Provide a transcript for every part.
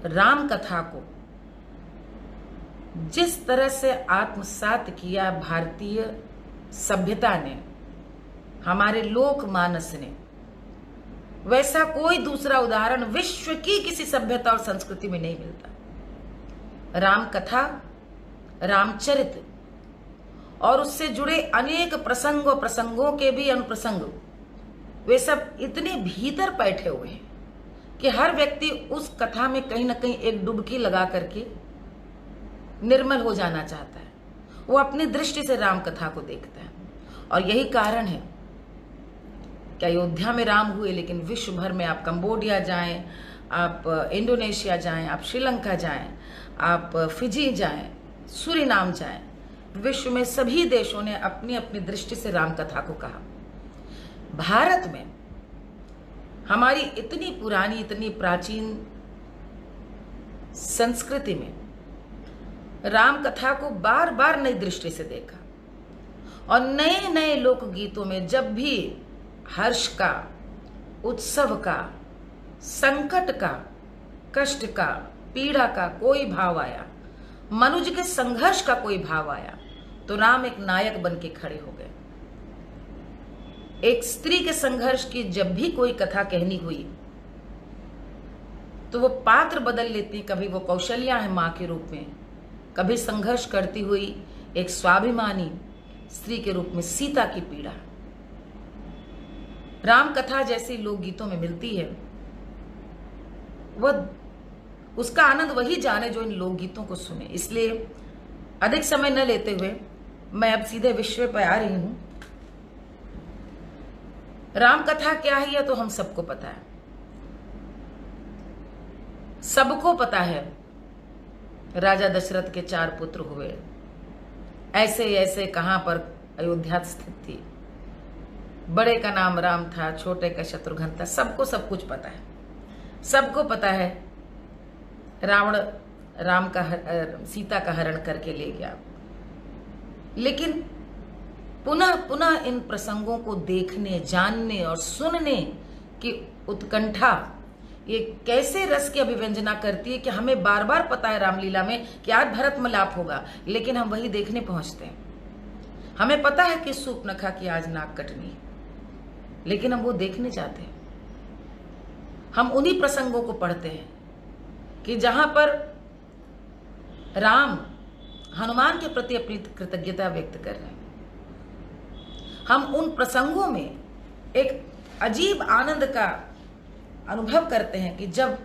राम कथा को जिस तरह से आत्मसात किया भारतीय सभ्यता ने, हमारे लोकमानस ने, वैसा कोई दूसरा उदाहरण विश्व की किसी सभ्यता और संस्कृति में नहीं मिलता। राम कथा, रामचरित और उससे जुड़े अनेक प्रसंग और प्रसंगों के भी अनुप्रसंग, वे सब इतने भीतर बैठे हुए हैं कि हर व्यक्ति उस कथा में कहीं ना कहीं एक डुबकी लगा करके निर्मल हो जाना चाहता है। वो अपनी दृष्टि से राम कथा को देखता है। और यही कारण है कि अयोध्या में राम हुए, लेकिन विश्व भर में आप कंबोडिया जाएं, आप इंडोनेशिया जाएं, आप श्रीलंका जाएं, आप फिजी जाएं, सूरीनाम जाएं, विश्व में सभी देशों ने अपनी अपनी दृष्टि से राम कथा को कहा। भारत में हमारी इतनी पुरानी, इतनी प्राचीन संस्कृति में राम कथा को बार बार नई दृष्टि से देखा और नए नए लोकगीतों में जब भी हर्ष का, उत्सव का, संकट का, कष्ट का, पीड़ा का कोई भाव आया, मनुष्य के संघर्ष का कोई भाव आया, तो राम एक नायक बन के खड़े हो गए। एक स्त्री के संघर्ष की जब भी कोई कथा कहनी हुई तो वो पात्र बदल लेती। कभी वो कौशल्या है मां के रूप में, कभी संघर्ष करती हुई एक स्वाभिमानी स्त्री के रूप में सीता की पीड़ा। राम कथा जैसी लोकगीतों में मिलती है, वह उसका आनंद वही जाने जो इन लोकगीतों को सुने। इसलिए अधिक समय न लेते हुए मैं अब सीधे विषय पर आ रही हूं। राम कथा क्या है यह तो हम सबको पता है, सबको पता है। राजा दशरथ के 4 पुत्र हुए, ऐसे ऐसे कहां पर अयोध्या स्थित थी, बड़े का नाम राम था, छोटे का शत्रुघ्न था, सबको सब कुछ पता है। सबको पता है रावण राम का सीता का हरण करके ले गया। लेकिन पुनः पुनः इन प्रसंगों को देखने, जानने और सुनने की उत्कंठा ये कैसे रस की अभिव्यंजना करती है कि हमें बार बार पता है रामलीला में कि आज भरत मिलाप होगा, लेकिन हम वही देखने पहुंचते हैं। हमें पता है कि सूर्पनखा की आज नाक कटनी, लेकिन हम वो देखने जाते हैं। हम उन्हीं प्रसंगों को पढ़ते हैं कि जहां पर राम हनुमान के प्रति अपनी कृतज्ञता व्यक्त कर रहे हैं। हम उन प्रसंगों में एक अजीब आनंद का अनुभव करते हैं कि जब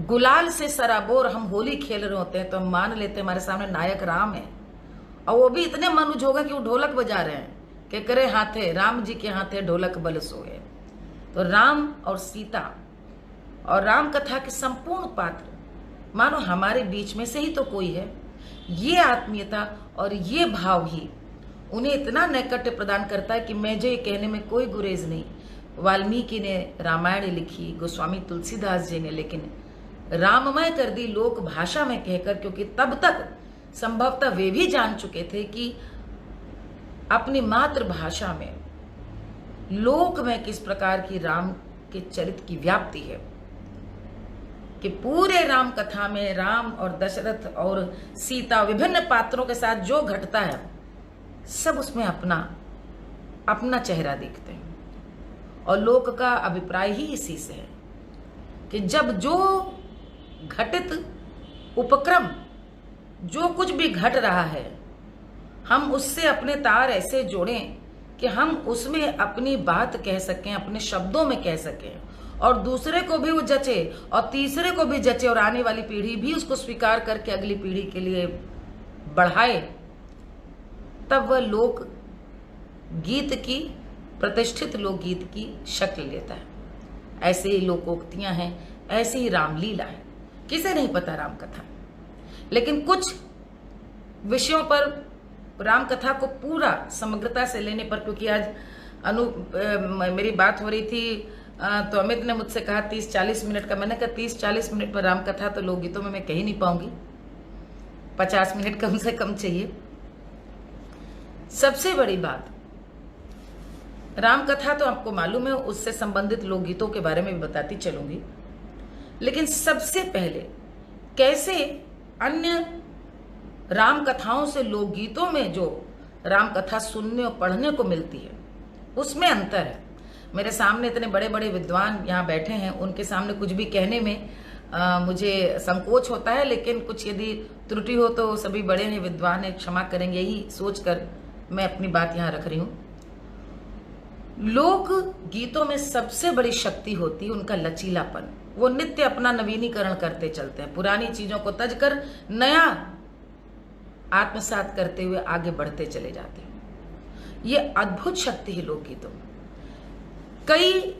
गुलाल से सराबोर हम होली खेल रहे होते हैं तो हम मान लेते हैं हमारे सामने नायक राम है, और वो भी इतने मनुज होगा कि वो ढोलक बजा रहे हैं कि करे हाथे राम जी के हाथे ढोलक बल सोए। तो राम और सीता और राम कथा के संपूर्ण पात्र मानो हमारे बीच में से ही तो कोई है। ये आत्मीयता और ये भाव ही उन्हें इतना नैकट्य प्रदान करता है कि मैं जो ये कहने में कोई गुरेज नहीं। वाल्मीकि ने रामायण लिखी, गोस्वामी तुलसीदास जी ने लेकिन राममय कर दी लोक भाषा में कहकर, क्योंकि तब तक संभवतः वे भी जान चुके थे कि अपनी मातृभाषा में लोक में किस प्रकार की राम के चरित्र की व्याप्ति है, कि पूरे राम कथा में राम और दशरथ और सीता विभिन्न पात्रों के साथ जो घटता है सब उसमें अपना अपना चेहरा देखते हैं। और लोक का अभिप्राय ही इसी से है कि जब जो घटित उपक्रम, जो कुछ भी घट रहा है, हम उससे अपने तार ऐसे जोड़ें कि हम उसमें अपनी बात कह सकें, अपने शब्दों में कह सकें, और दूसरे को भी वो जचे और तीसरे को भी जचे और आने वाली पीढ़ी भी उसको स्वीकार करके अगली पीढ़ी के लिए बढ़ाए। तब वह लोक गीत की, प्रतिष्ठित लोकगीत की शक्ल लेता है। ऐसे ही लोकोक्तियां हैं, ऐसी ही रामलीला है। किसे नहीं पता राम कथा, लेकिन कुछ विषयों पर राम कथा को पूरा समग्रता से लेने पर, क्योंकि आज मेरी बात हो रही थी तो अमित ने मुझसे कहा 30-40 मिनट का। मैंने कहा 30-40 मिनट पर राम कथा तो लोकगीतों में मैं कह ही नहीं पाऊंगी, 50 मिनट कम से कम चाहिए। सबसे बड़ी बात, राम कथा तो आपको मालूम है, उससे संबंधित लोकगीतों के बारे में भी बताती चलूंगी, लेकिन सबसे पहले कैसे अन्य राम कथाओं से लोकगीतों में जो राम कथा सुनने और पढ़ने को मिलती है उसमें अंतर है। मेरे सामने इतने बड़े बड़े विद्वान यहाँ बैठे हैं, उनके सामने कुछ भी कहने में मुझे संकोच होता है, लेकिन कुछ यदि त्रुटि हो तो सभी बड़े हैं, विद्वान हैं, क्षमा करेंगे, यही सोचकर मैं अपनी बात यहाँ रख रही हूँ। लोक गीतों में सबसे बड़ी शक्ति होती है उनका लचीलापन। वो नित्य अपना नवीनीकरण करते चलते हैं, पुरानी चीजों को तज कर नया आत्मसात करते हुए आगे बढ़ते चले जाते हैं। ये अद्भुत शक्ति है लोकगीतों में। कई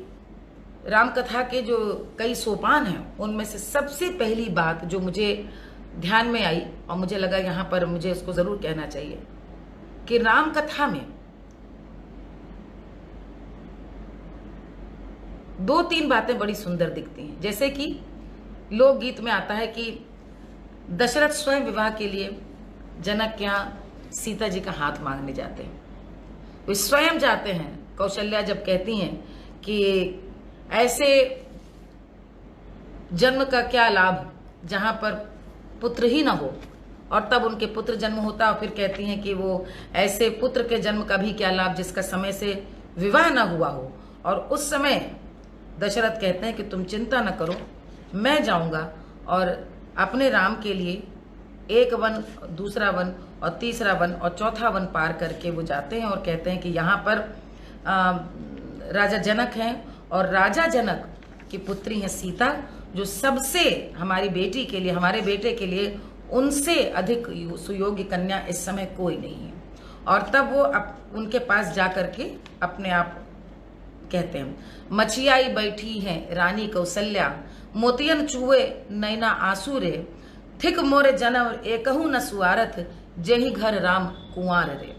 रामकथा के जो कई सोपान हैं उनमें से सबसे पहली बात जो मुझे ध्यान में आई और मुझे लगा यहाँ पर मुझे इसको जरूर कहना चाहिए कि रामकथा में 2-3 बातें बड़ी सुंदर दिखती हैं। जैसे कि लोकगीत में आता है कि दशरथ स्वयं विवाह के लिए जनक के यहाँ सीता जी का हाथ मांगने जाते हैं। वे स्वयं जाते हैं। कौशल्या जब कहती हैं कि ऐसे जन्म का क्या लाभ जहां पर पुत्र ही ना हो, और तब उनके पुत्र जन्म होता है, और फिर कहती हैं कि वो ऐसे पुत्र के जन्म का भी क्या लाभ जिसका समय से विवाह ना हुआ हो। और उस समय दशरथ कहते हैं कि तुम चिंता न करो, मैं जाऊंगा और अपने राम के लिए एक वन, दूसरा वन और तीसरा वन और चौथा वन पार करके वो जाते हैं और कहते हैं कि यहाँ पर राजा जनक हैं और राजा जनक की पुत्री है सीता, जो सबसे हमारी बेटी के लिए, हमारे बेटे के लिए उनसे अधिक सुयोग्य कन्या इस समय कोई नहीं है। और तब वो उनके पास जाकर के अपने आप कहते हैं, मछियाई बैठी है रानी कौशल्या, मोतियन चूहे नैना आंसू रे, थिक मोरे जनम एकहू न सुआरथ, जेहि घर राम कुंवार रे।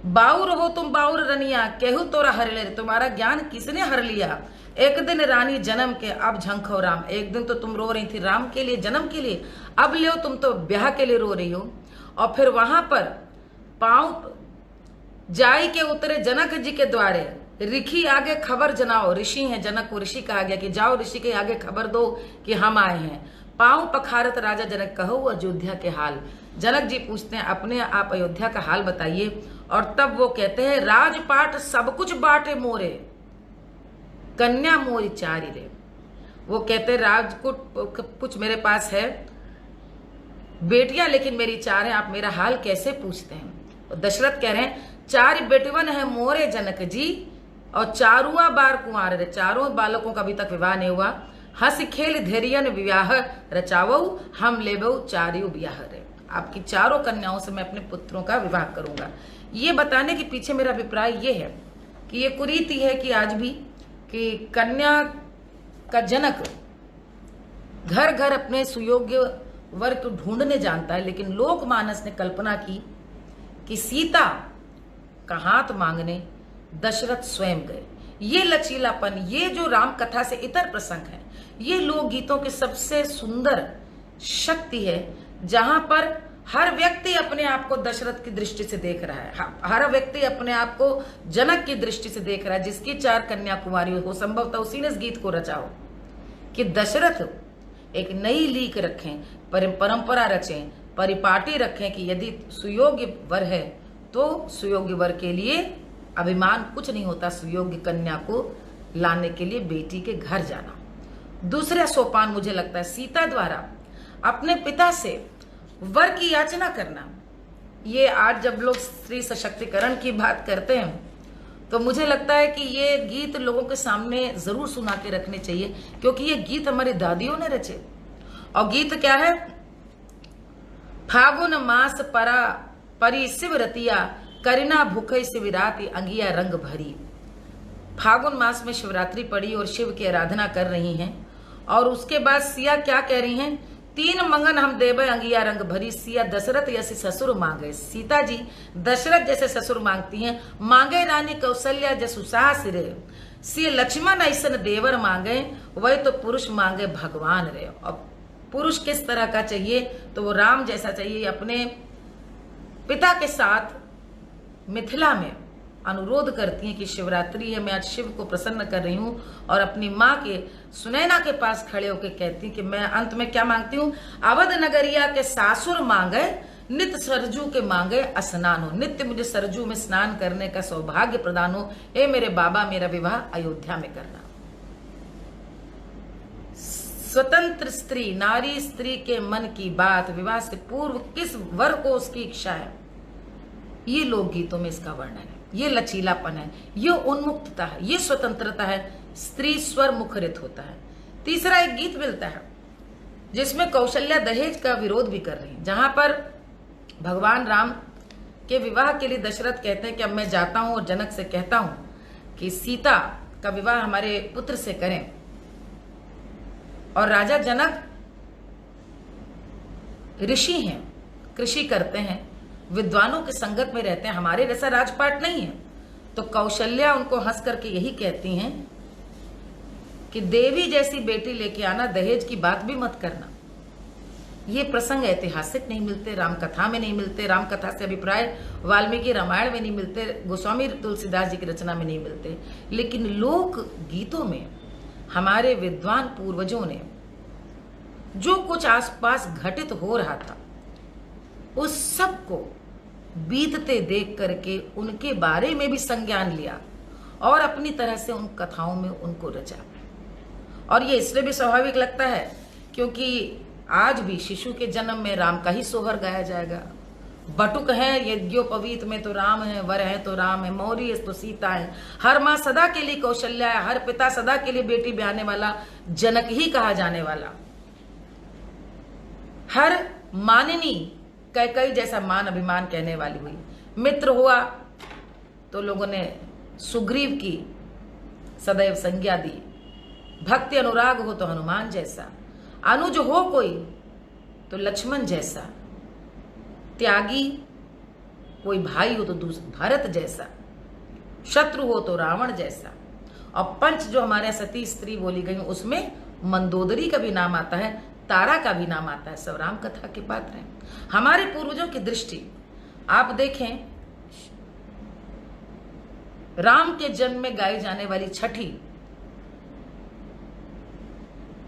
बाउर हो तुम बाउर रनिया, केहू तोरा हर ले, तुम्हारा ज्ञान किसने हर लिया। एक दिन रानी जन्म के अब झंखो राम, एक दिन तो तुम रो रही थी राम के लिए, जन्म के लिए, अब ले तुम तो ब्याह के लिए रो रही हो। और फिर वहां पर पांव जाई के उतरे जनक जी के द्वारे, ऋषि आगे खबर जनाओ, ऋषि हैं, जनक को ऋषि कहा गया कि जाओ ऋषि के आगे खबर दो कि हम आए हैं। पांव पखारत राजा जनक कहो अयोध्या के हाल। जनक जी पूछते हैं अपने आप अयोध्या का हाल बताइए। और तब वो कहते हैं, राजपाट सब कुछ बाटे मोरे, कन्या मोरी चारी रे। वो कहते हैं राजकुट कुछ मेरे पास है, बेटियां लेकिन मेरी 4 हैं, आप मेरा हाल कैसे पूछते हैं। दशरथ कह रहे हैं, 4 बेटवन है मोरे जनक जी, और 4वां बार कुंवार रे, 4 बालकों का अभी तक विवाह नहीं हुआ। हंस खेल धैर्यन विवाह रचावऊ, हम लेबऊ 4 ब्याह रे। आपकी 4 कन्याओं से मैं अपने पुत्रों का विवाह करूंगा। ये बताने के पीछे मेरा अभिप्राय ये है कि ये कुरीति है कि आज भी कि कन्या का जनक घर घर अपने सुयोग्य वर को ढूंढने जानता है, लेकिन लोकमानस ने कल्पना की कि सीता का हाथ मांगने दशरथ स्वयं गए। ये लचीलापन, ये जो राम कथा से इतर प्रसंग है, ये लोकगीतों के सबसे सुंदर शक्ति है, जहां पर हर व्यक्ति अपने आप को दशरथ की दृष्टि से देख रहा है, हर व्यक्ति अपने आप को जनक की दृष्टि से देख रहा है, जिसकी 4 कन्या कुमारी हो। संभवतः उसी ने इस गीत को रचा हो कि दशरथ एक नई लीक रखें, परंपरा रचें, परिपाटी रखें कि यदि सुयोग्य वर है तो सुयोग्य वर के लिए अभिमान कुछ नहीं होता, सुयोग्य कन्या को लाने के लिए बेटी के घर जाना। दूसरा सोपान मुझे लगता है सीता द्वारा अपने पिता से वर की याचना करना। ये आज जब लोग स्त्री सशक्तिकरण की बात करते हैं तो मुझे लगता है कि ये गीत लोगों के सामने जरूर सुना के रखने चाहिए, क्योंकि ये गीत हमारी दादियों ने रचे। और गीत क्या है, फागुन मास परा परी शिव रतिया, करिना भूखे शिवरात्रि अंगिया रंग भरी। फागुन मास में शिवरात्रि पड़ी और शिव की आराधना कर रही हैं, और उसके बाद सिया क्या कह रही हैं, 3 मंगन हम देवे अंगिया रंग भरी, सिया दशरथ जैसे ससुर मांगे। सीता जी दशरथ जैसे ससुर मांगती हैं, मांगे रानी कौशल्या जसु सास रे, सिया लक्ष्मण ऐसन देवर मांगे, वही तो पुरुष मांगे भगवान रे। और पुरुष किस तरह का चाहिए, तो वो राम जैसा चाहिए, अपने पिता के साथ मिथिला में अनुरोध करती हैं कि शिवरात्रि है, मैं आज शिव को प्रसन्न कर रही हूँ, और अपनी माँ के सुनैना के पास खड़े होकर कहती हैं कि मैं अंत में क्या मांगती हूँ, अवध नगरिया के सासुर मांगे नित्य सरजू के मांगे स्नान हो, नित्य मुझे सरजू में स्नान करने का सौभाग्य प्रदान हो। ए मेरे बाबा, मेरा विवाह अयोध्या में करना। स्वतंत्र स्त्री, नारी स्त्री के मन की बात, विवाह से पूर्व किस वर को उसकी इच्छा है, ये लोकगीतों में इसका वर्णन है। ये लचीलापन है, ये उन्मुक्तता है, ये स्वतंत्रता है। स्त्री स्वर मुखरित होता है। तीसरा एक गीत मिलता है जिसमें कौशल्या दहेज का विरोध भी कर रही है, जहां पर भगवान राम के विवाह के लिए दशरथ कहते हैं कि अब मैं जाता हूं और जनक से कहता हूं कि सीता का विवाह हमारे पुत्र से करें। और राजा जनक ऋषि हैं, कृषि करते हैं, विद्वानों के संगत में रहते हैं, हमारे जैसा राजपाट नहीं है। तो कौशल्या उनको हंस करके यही कहती हैं कि देवी जैसी बेटी लेके आना, दहेज की बात भी मत करना। ये प्रसंग ऐतिहासिक नहीं मिलते, रामकथा में नहीं मिलते, रामकथा से अभिप्राय वाल्मीकि रामायण में नहीं मिलते, गोस्वामी तुलसीदास जी की रचना में नहीं मिलते, लेकिन लोक गीतों में हमारे विद्वान पूर्वजों ने जो कुछ आसपास घटित हो रहा था उस सब को बीतते देख करके उनके बारे में भी संज्ञान लिया और अपनी तरह से उन कथाओं में उनको रचा। और ये इसलिए भी स्वाभाविक लगता है क्योंकि आज भी शिशु के जन्म में राम का ही सोहर गाया जाएगा। बटुक है यज्ञोपवीत में तो राम है, वर है तो राम है, मौरी है तो सीता है, हर माँ सदा के लिए कौशल्या है, हर पिता सदा के लिए बेटी ब्याहने वाला जनक ही कहा जाने वाला, हर माननी कैकई जैसा मान अभिमान कहने वाली हुई, मित्र हुआ तो लोगों ने सुग्रीव की सदैव संज्ञा दी, भक्ति अनुराग हो तो हनुमान जैसा, अनुज हो कोई तो लक्ष्मण जैसा, त्यागी कोई भाई हो तो भरत जैसा, शत्रु हो तो रावण जैसा। और पंच जो हमारे सती स्त्री बोली गई उसमें मंदोदरी का भी नाम आता है, तारा का भी नाम आता है, सब राम कथा के पात्र हैं। हमारे पूर्वजों की दृष्टि आप देखें, राम के जन्म में गाई जाने वाली छठी,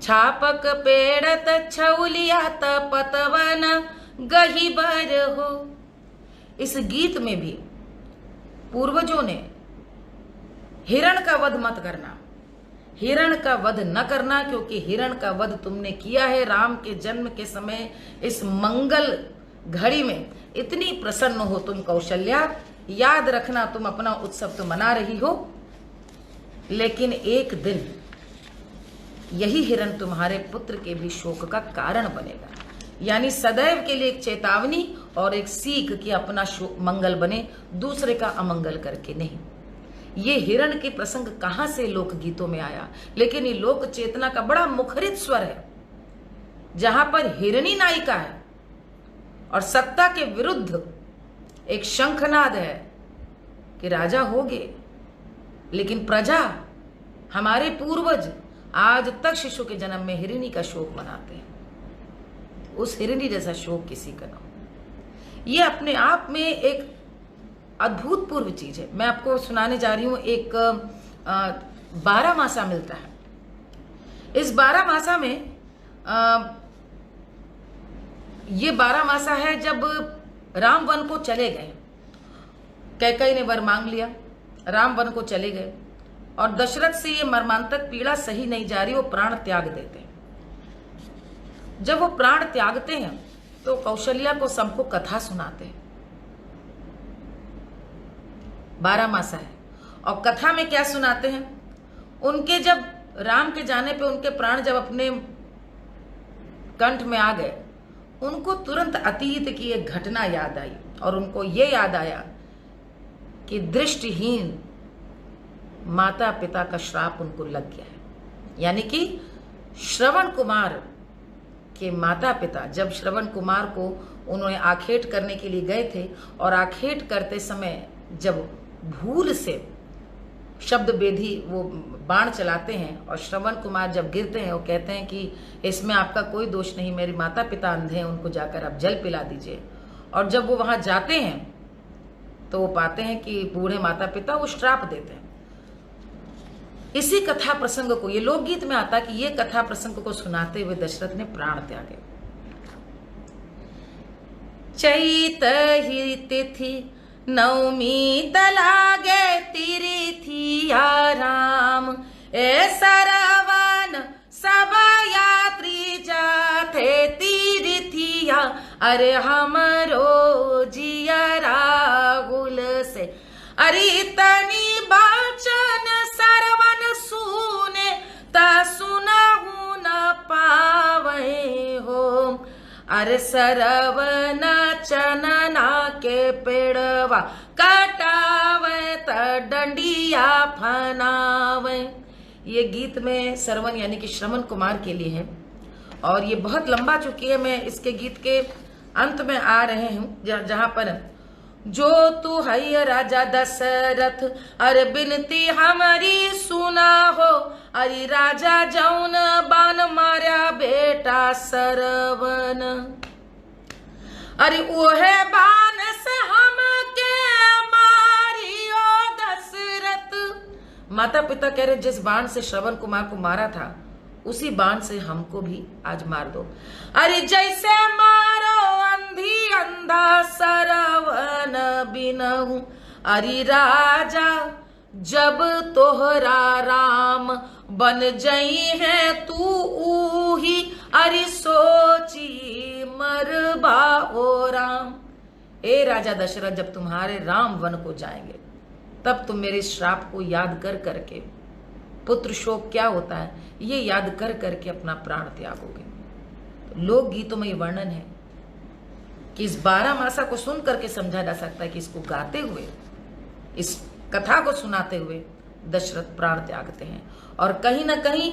छापक पेड़त छौलिया पतवन गही बर हो, इस गीत में भी पूर्वजों ने हिरण का वध मत करना, हिरण का वध न करना, क्योंकि हिरण का वध तुमने किया है राम के जन्म के समय, इस मंगल घड़ी में इतनी प्रसन्न हो तुम कौशल्या, याद रखना तुम अपना उत्सव तो मना रही हो, लेकिन एक दिन यही हिरण तुम्हारे पुत्र के भी शोक का कारण बनेगा। यानी सदैव के लिए एक चेतावनी और एक सीख कि अपना मंगल बने, दूसरे का अमंगल करके नहीं। ये हिरण के प्रसंग कहां से लोकगीतों में आया, लेकिन ये लोक चेतना का बड़ा मुखरित स्वर है, जहां पर हिरणी नायिका है और सत्ता के विरुद्ध एक शंखनाद है कि राजा होगे, लेकिन प्रजा, हमारे पूर्वज आज तक शिशु के जन्म में हिरणी का शोक मनाते हैं। उस हिरणी जैसा शोक किसी का ना हो। ये अपने आप में एक अद्भुतपूर्व चीज है। मैं आपको सुनाने जा रही हूं, एक 12 मासा मिलता है। इस 12 मासा में ये 12 मासा है जब राम वन को चले गए, कैकई ने वर मांग लिया, राम वन को चले गए और दशरथ से ये मर्मांतक पीड़ा सही नहीं जा रही, वो प्राण त्याग देते हैं। जब वो प्राण त्यागते हैं तो कौशल्या को सबको कथा सुनाते हैं। 12 मासा है और कथा में क्या सुनाते हैं, उनके जब राम के जाने पे उनके प्राण जब अपने कंठ में आ गए, उनको तुरंत अतीत की एक घटना याद आई और उनको ये याद आया कि दृष्टिहीन माता पिता का श्राप उनको लग गया है। यानी कि श्रवण कुमार के माता पिता जब श्रवण कुमार को उन्होंने आखेट करने के लिए गए थे और आखेट करते समय जब भूल से शब्द बेधी वो बाण चलाते हैं और श्रवण कुमार जब गिरते हैं, वो कहते हैं कि इसमें आपका कोई दोष नहीं, मेरे माता पिता अंधे हैं, उनको जाकर आप जल पिला दीजिए। और जब वो वहां जाते हैं तो वो पाते हैं कि बूढ़े माता पिता वो श्राप देते हैं। इसी कथा प्रसंग को, ये लोकगीत में आता कि ये कथा प्रसंग को सुनाते हुए दशरथ ने प्राण त्यागे। चैत ही तिथि नवमी तलागे तिरिथिया राम, ए सरवन सब यात्री जाथे तिरिथिया, अरे हमरो जिया राहुल से, अरे तनी बाचन सरवन सुने ता सुनहु न पावे हो, अरे सरवन चनना के पेड़वा कटावे त डंडिया फनावे। ये गीत में सरवन यानी कि श्रवण कुमार के लिए है और ये बहुत लंबा चुकी है। मैं इसके गीत के अंत में आ रहे हूँ जहां पर जो तू है राजा दशरथ, अरे बिनती हमारी सुना हो, अरे राजा जौन बान मारा बेटा सरवन, अरे ओहे बान से हम के मारियो दशरथ। माता पिता कह रहे जिस बाण से श्रवण कुमार को मारा था उसी बाण से हमको भी आज मार दो। अरे जैसे मारो अंधी अंधा सरवन बिनहु, अरे राजा जब तोहरा राम बन जई है तू ऊही, अरे सोची मरबा ओ राम। ए राजा दशरथ जब तुम्हारे राम वन को जाएंगे तब तुम मेरे श्राप को याद कर करके, पुत्र शोक क्या होता है ये याद कर करके अपना प्राण त्यागोगे। तो लोक गीतों में ये वर्णन है कि इस 12 मासा को सुन करके समझा जा सकता है कि इसको गाते हुए, इस कथा को सुनाते हुए दशरथ प्राण त्यागते हैं। और कहीं ना कहीं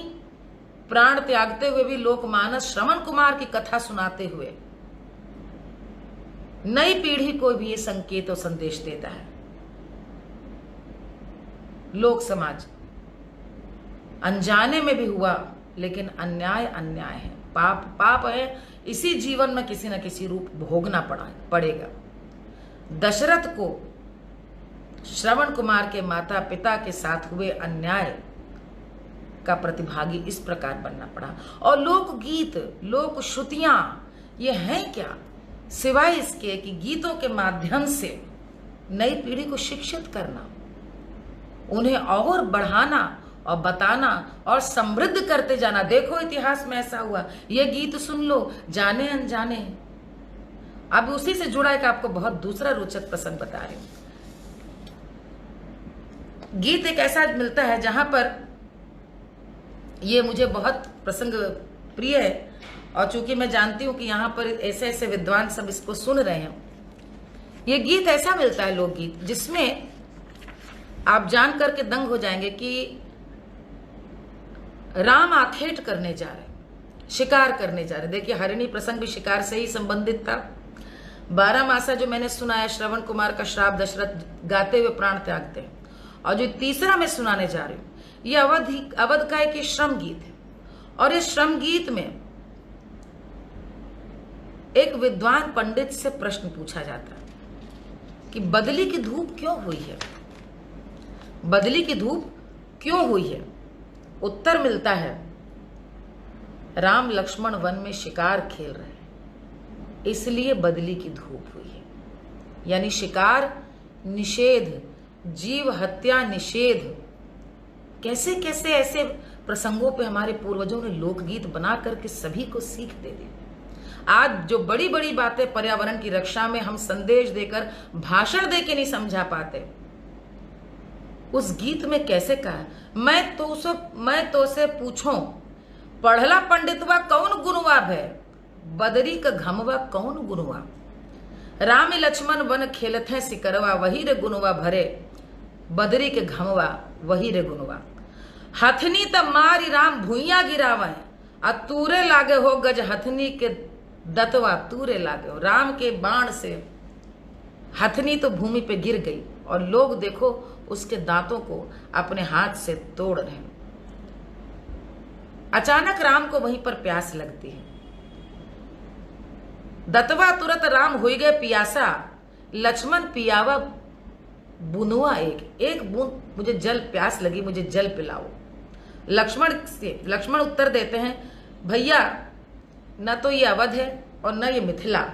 प्राण त्यागते हुए भी लोकमानस श्रवण कुमार की कथा सुनाते हुए नई पीढ़ी को भी ये संकेत और संदेश देता है। लोक समाज अनजाने में भी हुआ लेकिन अन्याय अन्याय है, पाप पाप है, इसी जीवन में किसी न किसी रूप भोगना पड़ेगा। दशरथ को श्रवण कुमार के माता पिता के साथ हुए अन्याय का प्रतिभागी इस प्रकार बनना पड़ा। और लोकगीत लोक श्रुतियां ये हैं क्या सिवाय इसके कि गीतों के माध्यम से नई पीढ़ी को शिक्षित करना, उन्हें और बढ़ाना और बताना और समृद्ध करते जाना। देखो इतिहास में ऐसा हुआ, ये गीत सुन लो जाने अनजाने। अब उसी से जुड़ा एक आपको बहुत दूसरा रोचक प्रसंग बता रही हूं। गीत एक ऐसा मिलता है जहां पर ये मुझे बहुत प्रसंग प्रिय है और चूंकि मैं जानती हूं कि यहां पर ऐसे ऐसे विद्वान सब इसको सुन रहे हैं। ये गीत ऐसा मिलता है लोकगीत जिसमें आप जान करके दंग हो जाएंगे कि राम आखेट करने जा रहे, शिकार करने जा रहे। देखिए हरिणी प्रसंग भी शिकार से ही संबंधित था। 12 मासा जो मैंने सुनाया श्रवण कुमार का श्राप दशरथ गाते हुए प्राण त्यागते हैं। और जो तीसरा मैं सुनाने जा रही हूं ये अवध का एक श्रम गीत है। और इस श्रम गीत में एक विद्वान पंडित से प्रश्न पूछा जाता है कि बदली की धूप क्यों हुई है, बदली की धूप क्यों हुई है। उत्तर मिलता है राम लक्ष्मण वन में शिकार खेल रहे हैं इसलिए बदली की धूप हुई है। यानी शिकार निषेध, जीव हत्या निषेध। कैसे कैसे ऐसे प्रसंगों पे हमारे पूर्वजों ने लोकगीत बना करके सभी को सीख दे दी। आज जो बड़ी बड़ी बातें पर्यावरण की रक्षा में हम संदेश देकर भाषण देके नहीं समझा पाते, उस गीत में कैसे कहा, मैं तो से पूछूं पढ़ला पंडितवा कौन गुणवा भय, बदरी का घमवा कौन गुणवा। राम लक्ष्मण वन खेलत है सिकरवा, वही रे गुणवा भरे, बदरी के घमवा वही रे गुणवा। हथनी त मारी राम भुइया गिरावा, आ तूरे लागे हो गज हथनी के दतवा तूरे लागे हो। राम के बाण से हथनी तो भूमि पे गिर गई और लोग देखो उसके दांतों को अपने हाथ से तोड़ रहे हैं। अचानक राम को वहीं पर प्यास लगती है। दतवा तुरंत राम हुई गए पियासा, लक्ष्मण पियावा बूंदवा एक बूंद मुझे जल प्यास लगी, मुझे जल पिलाओ। लक्ष्मण उत्तर देते हैं, भैया न तो ये अवध है और न ये मिथिला।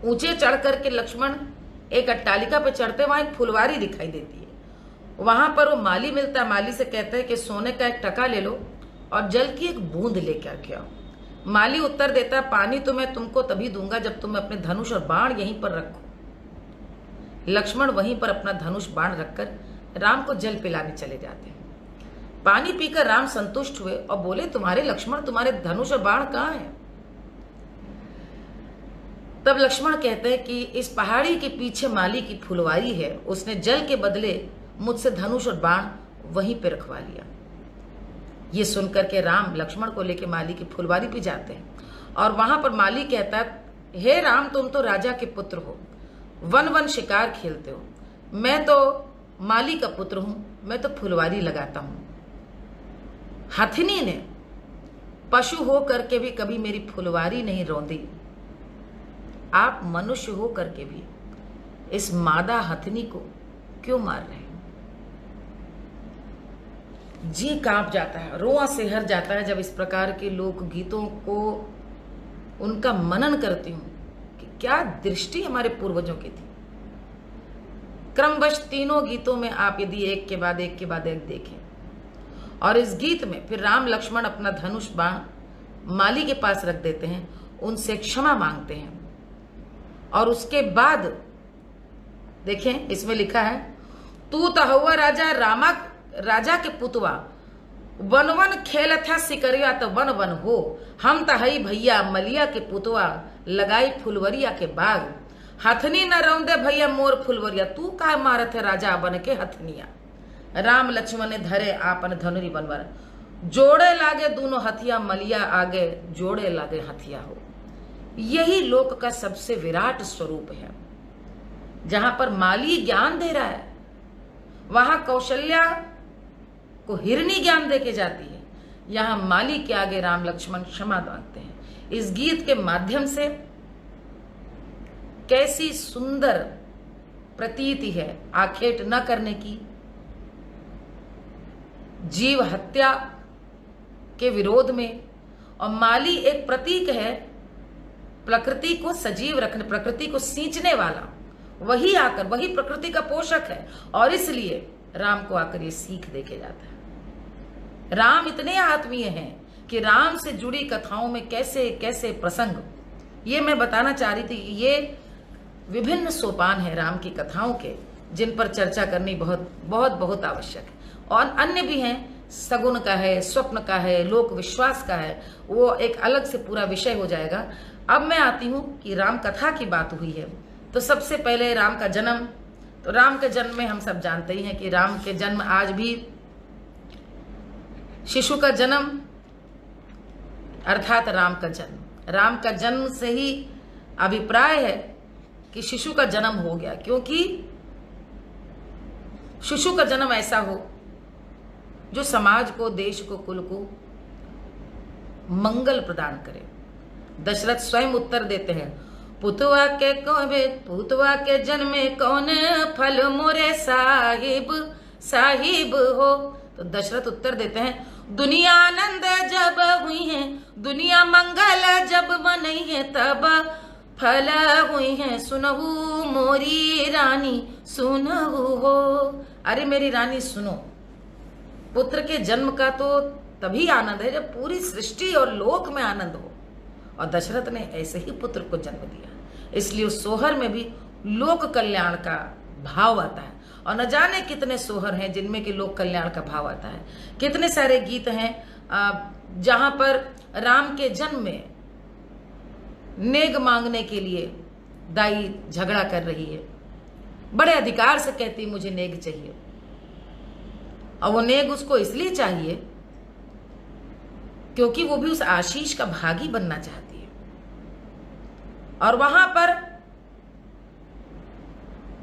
ऊंचे चढ़ करके लक्ष्मण एक अट्टालिका पे चढ़ते, वहां एक फुलवारी दिखाई देती है, वहां पर वो माली मिलता है। माली से कहते हैं कि सोने का एक टका ले लो और जल की एक बूंद लेकर के आओ। माली उत्तर देता है, पानी तो मैं तुमको तभी दूंगा जब तुम अपने धनुष और बाण यहीं पर रखो। लक्ष्मण वहीं पर अपना धनुष बाण रखकर राम को जल पिलाने चले जाते हैं। पानी पीकर राम संतुष्ट हुए और बोले, तुम्हारे लक्ष्मण, तुम्हारे धनुष और बाण कहाँ हैं? तब लक्ष्मण कहते हैं कि इस पहाड़ी के पीछे माली की फुलवारी है, उसने जल के बदले मुझसे धनुष और बाण वहीं पे रखवा लिया। ये सुनकर के राम लक्ष्मण को लेकर माली की फुलवारी पे जाते हैं और वहां पर माली कहता है, हे राम, तुम तो राजा के पुत्र हो, वन वन शिकार खेलते हो, मैं तो माली का पुत्र हूं, मैं तो फुलवारी लगाता हूं। हथिनी ने पशु हो करके भी कभी मेरी फुलवारी नहीं रौंदी, आप मनुष्य हो करके भी इस मादा हथिनी को क्यों मार रहे हैं? जी कांप जाता है, रोआ सिहर जाता है जब इस प्रकार के लोक गीतों को उनका मनन करती हूं कि क्या दृष्टि हमारे पूर्वजों की थी। क्रमवश तीनों गीतों में आप यदि एक के बाद एक देखें, और इस गीत में फिर राम लक्ष्मण अपना धनुष बाण माली के पास रख देते हैं, उनसे क्षमा मांगते हैं, और उसके बाद देखें इसमें लिखा है, तू तहुआ राजा के पुतवा, वन वन खेल था सिकरिया तो वन वन हो, हम तहई भैया मलिया के पुतवा, लगाई फुलवरिया के बाग, हथनी न रौंदे भैया मोर फुलवरिया, तू का मारत है राजा बन के हथनिया। राम लक्ष्मण ने धरे आपन धनुरी बनवर, जोड़े लागे दोनों हथिया मलिया आगे, जोड़े लागे हथिया हो। यही लोक का सबसे विराट स्वरूप है। जहां पर माली ज्ञान दे रहा है, वहां कौशल्या को हिरनी ज्ञान देके जाती है, यहां माली के आगे राम लक्ष्मण क्षमा मांगते हैं। इस गीत के माध्यम से कैसी सुंदर प्रतीति है आखेट न करने की, जीव हत्या के विरोध में। और माली एक प्रतीक है प्रकृति को सजीव रखने, प्रकृति को सींचने वाला, वही आकर वही प्रकृति का पोषक है, और इसलिए राम को आकर ये सीख देके जाता है। राम इतने आत्मीय हैं कि राम से जुड़ी कथाओं में कैसे कैसे प्रसंग, ये मैं बताना चाह रही थी। ये विभिन्न सोपान है राम की कथाओं के, जिन पर चर्चा करनी बहुत बहुत बहुत आवश्यक है। और अन्य भी हैं, सगुन का है, स्वप्न का है, लोक विश्वास का है, वो एक अलग से पूरा विषय हो जाएगा। अब मैं आती हूं कि राम कथा की बात हुई है, तो सबसे पहले राम का जन्म। तो राम के जन्म में हम सब जानते ही हैं कि राम के जन्म आज भी शिशु का जन्म अर्थात राम का जन्म से ही अभिप्राय है कि शिशु का जन्म हो गया, क्योंकि शिशु का जन्म ऐसा हो जो समाज को, देश को, कुल को मंगल प्रदान करे। दशरथ स्वयं उत्तर देते हैं, पुतवा के जन्मे कौन फल मोरे साहिब हो। तो दशरथ उत्तर देते हैं, दुनिया आनंद जब हुई है, दुनिया मंगल जब बनई है, तब फल हुई है सुनहु मोरी रानी सुनहु हो। अरे मेरी रानी सुनो, पुत्र के जन्म का तो तभी आनंद है जब पूरी सृष्टि और लोक में आनंद हो, और दशरथ ने ऐसे ही पुत्र को जन्म दिया, इसलिए उस सोहर में भी लोक कल्याण का भाव आता है। और न जाने कितने सोहर हैं जिनमें कि लोक कल्याण का भाव आता है। कितने सारे गीत हैं जहां पर राम के जन्म में नेग मांगने के लिए दाई झगड़ा कर रही है, बड़े अधिकार से कहती मुझे नेग चाहिए, और वो नेग उसको इसलिए चाहिए क्योंकि वो भी उस आशीष का भागी बनना चाहती है। और वहां पर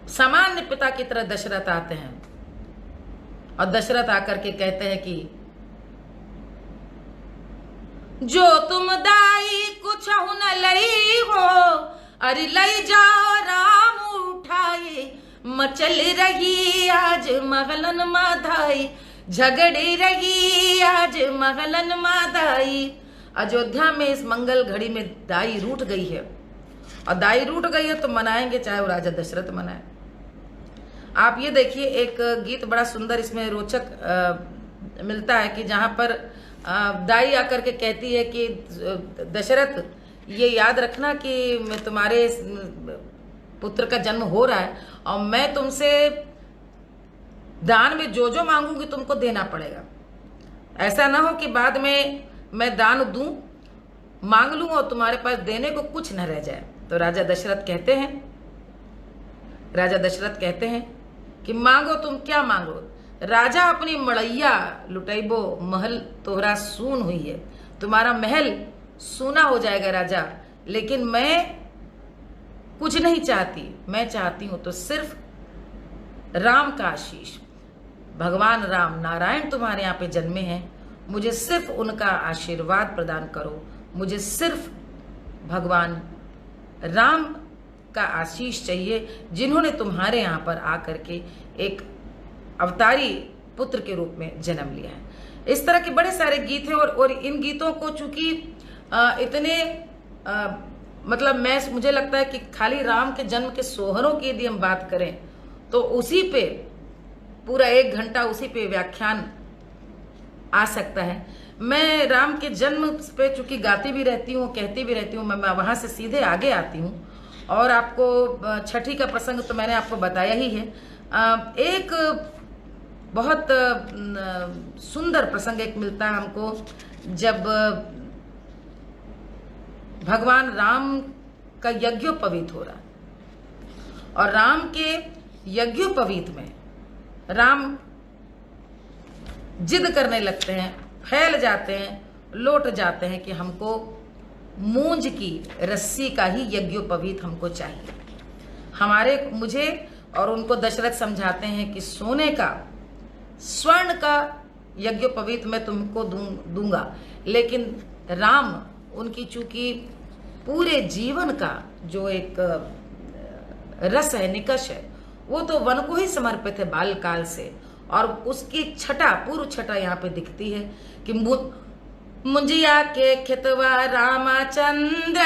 सामान्य पिता की तरह दशरथ आते हैं, और दशरथ आकर के कहते हैं कि जो तुम दाई कुछ न लई हो, अरे लई जाओ राम उठाए मचल रही आज महलन माधाई, झगड़ी रही आज महलन माधाई। अयोध्या में इस मंगल घड़ी में दाई रूठ गई है, और दाई रूठ गई है तो मनाएंगे चाहे वो राजा दशरथ मनाए। आप ये देखिए, एक गीत बड़ा सुंदर इसमें रोचक मिलता है कि जहां पर दाई आकर के कहती है कि दशरथ ये याद रखना कि तुम्हारे पुत्र का जन्म हो रहा है और मैं तुमसे दान में जो जो मांगूंगी तुमको देना पड़ेगा। ऐसा ना हो कि बाद में मैं दान दूं, मांग लूं और तुम्हारे पास देने को कुछ न रह जाए। तो राजा दशरथ कहते हैं कि मांगो, तुम क्या मांगो? राजा अपनी मड़ैया लुटैबो, महल तोहरा सून हुई है। तुम्हारा महल सूना हो जाएगा राजा, लेकिन मैं कुछ नहीं चाहती। मैं चाहती हूं तो सिर्फ राम का आशीष। भगवान राम नारायण तुम्हारे यहाँ पे जन्मे हैं, मुझे सिर्फ उनका आशीर्वाद प्रदान करो। मुझे सिर्फ भगवान राम का आशीष चाहिए, जिन्होंने तुम्हारे यहाँ पर आकर के एक अवतारी पुत्र के रूप में जन्म लिया है। इस तरह के बड़े सारे गीत हैं, और इन गीतों को चूंकि इतने मतलब मुझे लगता है कि खाली राम के जन्म के सोहरों की यदि हम बात करें तो उसी पे पूरा 1 घंटा उसी पे व्याख्यान आ सकता है। मैं राम के जन्म पे चूंकि गाती भी रहती हूँ, कहती भी रहती हूँ, मैं वहां से सीधे आगे आती हूँ। और आपको छठी का प्रसंग तो मैंने आपको बताया ही है। एक बहुत सुंदर प्रसंग एक मिलता है हमको, जब भगवान राम का यज्ञोपवीत हो रहा, और राम के यज्ञोपवीत में राम जिद करने लगते हैं, फैल जाते हैं, लौट जाते हैं कि हमको मूंज की रस्सी का ही यज्ञोपवीत हमको चाहिए। मुझे और उनको दशरथ समझाते हैं कि सोने का, स्वर्ण का यज्ञोपवीत मैं तुमको दूंगा, लेकिन राम उनकी चूंकि पूरे जीवन का जो एक रस है, निकष है, वो तो वन को ही समर्पित है बाल काल से। और उसकी छटा, पूर्व छटा यहाँ पे दिखती है कि मुंजिया के खेतवा रामचंद्र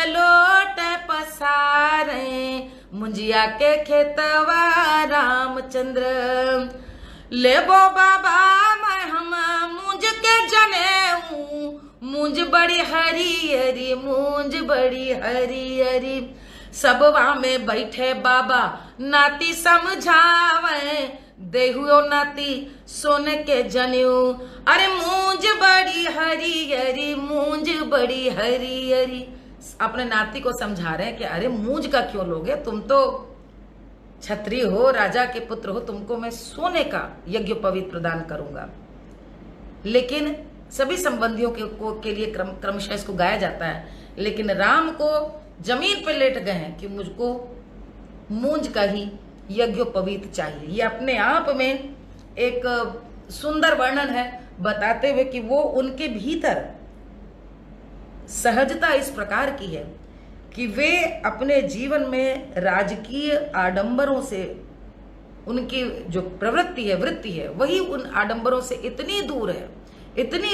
लोट पसारे, मुंजिया के खेतवा रामचंद्र लेबो बाबा मैं हम मूंज के जनेऊ, मूंज बड़ी हरी हरी, मूंज बड़ी हरी हरी। सबवा में बैठे बाबा नाती समझावे, देहुओ नाती सोने के जनेऊ, अरे मूंज बड़ी हरी हरी, मूंज बड़ी हरी हरी। अपने नाती को समझा रहे हैं कि अरे मूंज का क्यों लोगे, तुम तो क्षत्रिय हो, राजा के पुत्र हो, तुमको मैं सोने का यज्ञोपवीत प्रदान करूंगा। लेकिन सभी संबंधियों के लिए क्रमशः इसको गाया जाता है, लेकिन राम को जमीन पर लेट गए हैं कि मुझको मूंज का ही यज्ञोपवीत चाहिए। ये अपने आप में एक सुंदर वर्णन है, बताते हुए कि वो उनके भीतर सहजता इस प्रकार की है कि वे अपने जीवन में राजकीय आडंबरों से, उनकी जो प्रवृत्ति है, वृत्ति है, वही उन आडंबरों से इतनी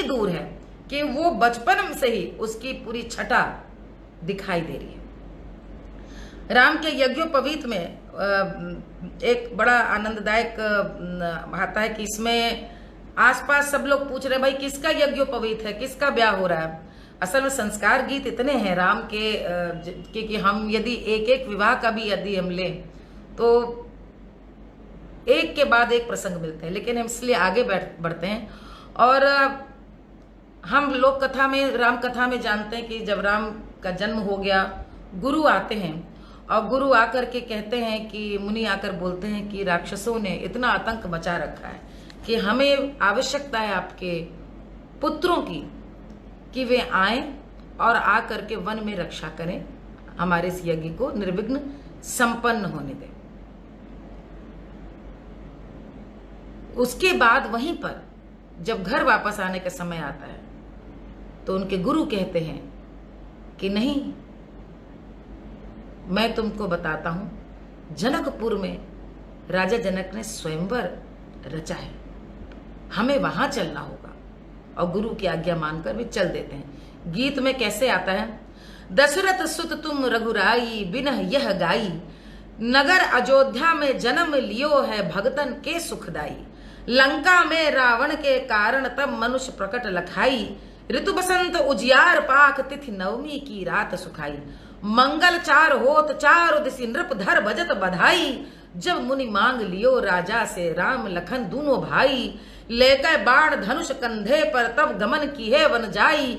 दूर है कि वो बचपन से ही उसकी पूरी छटा दिखाई दे रही है। राम के यज्ञोपवीत में एक बड़ा आनंददायक आता है कि इसमें आसपास सब लोग पूछ रहे भाई किसका यज्ञोपवीत है, किसका ब्याह हो रहा है। असल में संस्कार गीत इतने हैं राम के कि हम यदि एक एक विवाह का भी यदि हम लें तो एक के बाद एक प्रसंग मिलते हैं, लेकिन हम इसलिए आगे बढ़ते हैं। और हम लोक कथा में, राम कथा में जानते हैं कि जब राम का जन्म हो गया, गुरु आते हैं और गुरु आकर के कहते हैं कि मुनि आकर बोलते हैं कि राक्षसों ने इतना आतंक मचा रखा है कि हमें आवश्यकता है आपके पुत्रों की कि वे आएं और आकर के वन में रक्षा करें, हमारे इस यज्ञ को निर्विघ्न संपन्न होने दें। उसके बाद वहीं पर जब घर वापस आने का समय आता है तो उनके गुरु कहते हैं कि नहीं, मैं तुमको बताता हूं, जनकपुर में राजा जनक ने स्वयंवर रचा है, हमें वहां चलना होगा। और गुरु की आज्ञा मानकर भी चल देते हैं। गीत में कैसे आता है, दशरथ सुत तुम रघुराई, बिनह यह गाई, नगर अयोध्या में जन्म लियो है, भगतन के सुखदाई। लंका में रावण के कारण तब मनुष्य प्रकट लखाई, ऋतु बसंत उजियार पाक, तिथि नवमी की रात सुखाई। मंगल चार होत चार दिशि, नृप धर बजत बधाई, जब मुनि मांग लियो राजा से, राम लखन दोनों भाई। लेकर बाण धनुष कंधे पर, तब गमन की है वन जाई।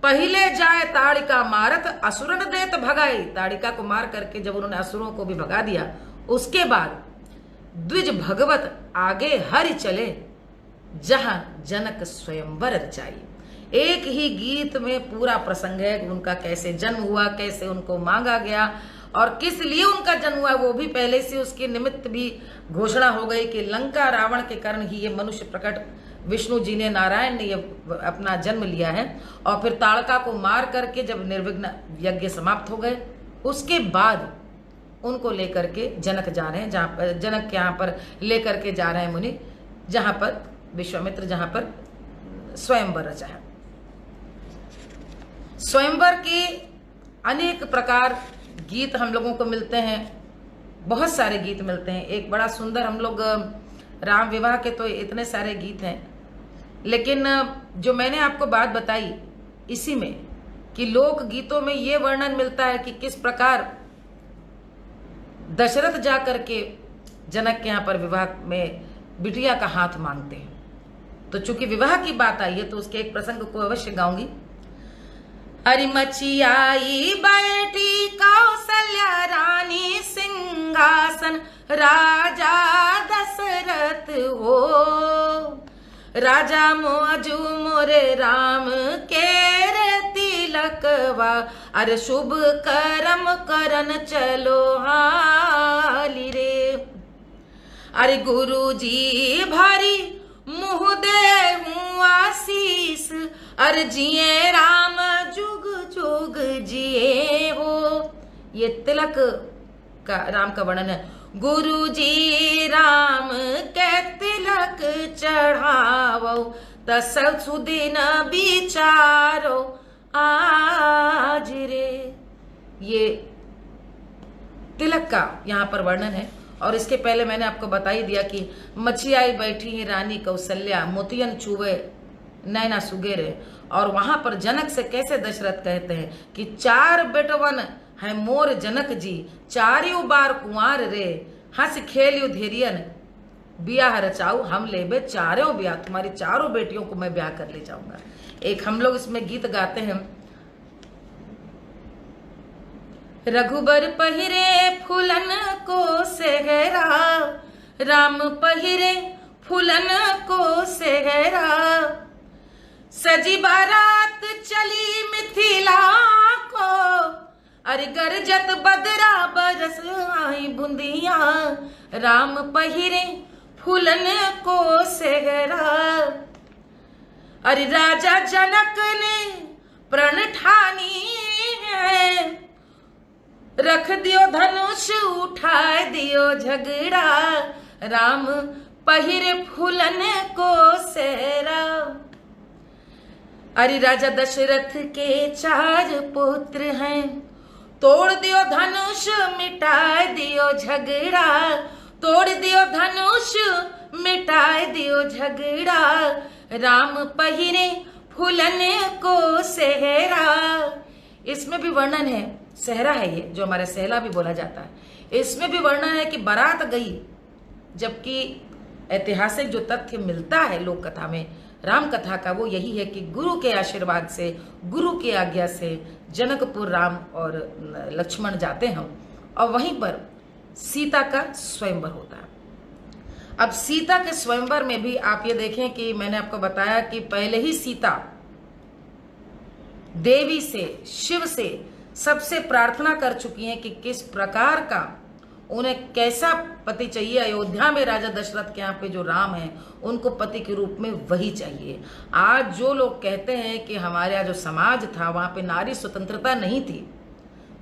पहले जाए ताड़िका मारत, असुरन देत भगाई। ताड़िका को मार करके जब उन्होंने असुरों को भी भगा दिया, उसके बाद द्विज भगवत आगे हरि चले, जहां जनक स्वयंवर रचाई। एक ही गीत में पूरा प्रसंग है, उनका कैसे जन्म हुआ, कैसे उनको मांगा गया और किस लिए उनका जन्म हुआ, वो भी पहले से उसके निमित्त भी घोषणा हो गई कि लंका रावण के कारण ही ये मनुष्य प्रकट, विष्णु जी ने, नारायण ने ये अपना जन्म लिया है। और फिर ताड़का को मार करके जब निर्विघ्न यज्ञ समाप्त हो गए, उसके बाद उनको लेकर के जनक जा रहे हैं, जहां पर जनक के यहाँ पर लेकर के जा रहे हैं मुनि, जहां पर विश्वामित्र, जहां पर स्वयंवर रचा है। स्वयंवर के अनेक प्रकार गीत हम लोगों को मिलते हैं, बहुत सारे गीत मिलते हैं। एक बड़ा सुंदर, हम लोग राम विवाह के तो इतने सारे गीत हैं, लेकिन जो मैंने आपको बात बताई इसी में कि लोक गीतों में ये वर्णन मिलता है कि किस प्रकार दशरथ जा करके जनक के यहाँ पर विवाह में बिटिया का हाथ मांगते हैं। तो चूंकि विवाह की बात आई है तो उसके एक प्रसंग को अवश्य गाऊंगी। हरि मचियाई बैठी कौशल्या रानी, सिंहासन राजा दशरथ हो। राजा मोजू मोरे राम के रे तिलकवा, अरे शुभ करम करन चलो हाली रे। अरे गुरु जी भारी मुँह दे हूँ आशीष, अरे जिए राम जुग जुग जिए हो। ये तिलक का राम का वर्णन है। गुरु जी राम के तिलक चढ़ावो, दस सुदिन विचारो आज रे। ये तिलक का यहाँ पर वर्णन है। और इसके पहले मैंने आपको बता ही दिया कि मछियाई बैठी है रानी कौशल्या, मोतियन चुवे नैना सुगेरे। और वहां पर जनक से कैसे दशरथ कहते हैं कि चार बेटवन है मोर जनक जी, चारियों बार कुंवार रे, हंस खेलियो धेरियन ब्याह रचाऊ, हम लेबे चारों ब्याह, तुम्हारी चारों बेटियों को मैं ब्याह कर ले जाऊंगा। एक हम लोग इसमें गीत गाते हैं, रघुबर पहिरे फूलन को सेहरा, राम पहिरे फूलन को सेहरा। सजी बारात चली मिथिला को, अरे गरजत बदरा बरस आई बूंदिया। राम पहिरे फूलन को सेहरा, अरे राजा जनक ने प्रण ठानी है, रख दियो धनुष उठाए दियो झगड़ा। राम पहिरे फूलन को सेहरा। अरे राजा दशरथ के चार पुत्र हैं, तोड़ दियो धनुष मिटाए दियो झगड़ा, तोड़ दियो धनुष मिटाए दियो झगड़ा। राम पहिरे फूलन को सेहरा। इसमें भी वर्णन है, सेहरा है ये जो हमारे सहला भी बोला जाता है। इसमें भी वर्णन है कि बारात गई, जबकि ऐतिहासिक जो तथ्य मिलता है लोक कथा में राम कथा का, वो यही है कि गुरु के आशीर्वाद से, गुरु की आज्ञा से जनकपुर राम और लक्ष्मण जाते हैं और वहीं पर सीता का स्वयंवर होता है। अब सीता के स्वयंवर में भी आप ये देखें कि मैंने आपको बताया कि पहले ही सीता देवी से, शिव से सबसे प्रार्थना कर चुकी हैं कि किस प्रकार का उन्हें कैसा पति चाहिए। अयोध्या में राजा दशरथ के यहाँ पे जो राम है उनको पति के रूप में वही चाहिए। आज जो लोग कहते हैं कि हमारे यहाँ जो समाज था वहां पे नारी स्वतंत्रता नहीं थी,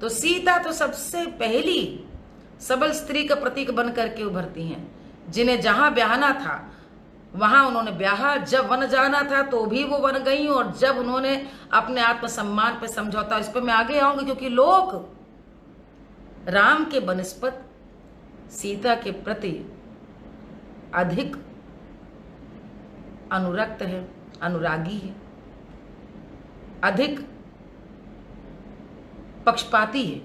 तो सीता तो सबसे पहली सबल स्त्री का प्रतीक बन करके उभरती हैं। जिन्हें जहां ब्याहना था वहां उन्होंने ब्याहा, जब वन जाना था तो भी वो वन गई, और जब उन्होंने अपने आत्मसम्मान पे समझौता, इस पर मैं आगे आऊंगी क्योंकि लोग राम के बनस्पत सीता के प्रति अधिक अनुरक्त है, अनुरागी है, अधिक पक्षपाती है।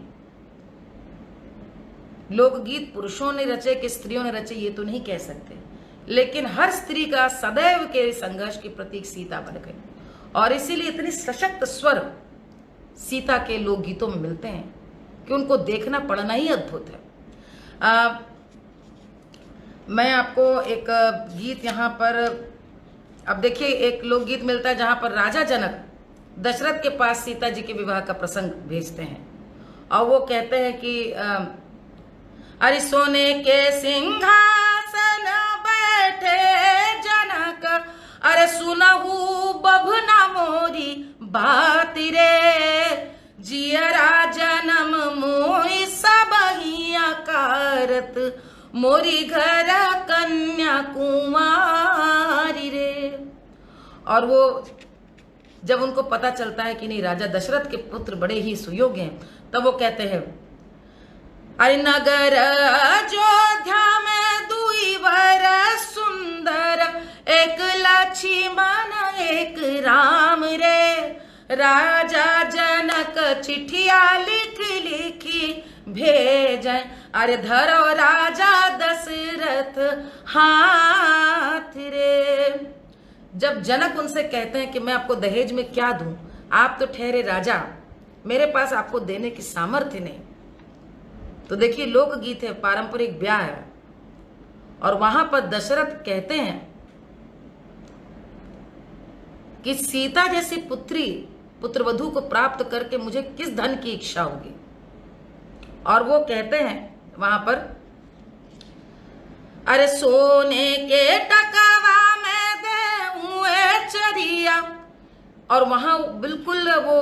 लोकगीत पुरुषों ने रचे कि स्त्रियों ने रचे ये तो नहीं कह सकते, लेकिन हर स्त्री का सदैव के संघर्ष के प्रतीक सीता बन गई, और इसीलिए इतनी सशक्त स्वर सीता के लोकगीतों में मिलते हैं कि उनको देखना पढ़ना ही अद्भुत है। मैं आपको एक गीत यहाँ पर, अब देखिए, एक लोकगीत मिलता है जहां पर राजा जनक दशरथ के पास सीता जी के विवाह का प्रसंग भेजते हैं, और वो कहते हैं कि अरे सोने के सिंहासन बैठे जनक, अरे सुनहु बभना मोरी बात रे, जियरा जन्म मोहि सब हिया कारत, मोरी घर कन्या कुमारी रे। और वो जब उनको पता चलता है कि नहीं, राजा दशरथ के पुत्र बड़े ही सुयोग्य हैं, तब वो कहते हैं अरे नगर अयोध्या में दुई वर सुंदर, एक लक्ष्मण एक राम रे, राजा जनक चिट्ठिया लिख लिखी भेजें, अरे धरो राजा दशरथ हाथ रे। जब जनक उनसे कहते हैं कि मैं आपको दहेज में क्या दूं, आप तो ठहरे राजा, मेरे पास आपको देने की सामर्थ्य नहीं। तो देखिए, लोकगीत है, पारंपरिक ब्याह है, और वहां पर दशरथ कहते हैं कि सीता जैसी पुत्रवधू को प्राप्त करके मुझे किस धन की इच्छा होगी। और वो कहते हैं वहां पर, अरे सोने के टकवा में दे चरिया, और वहां बिल्कुल वो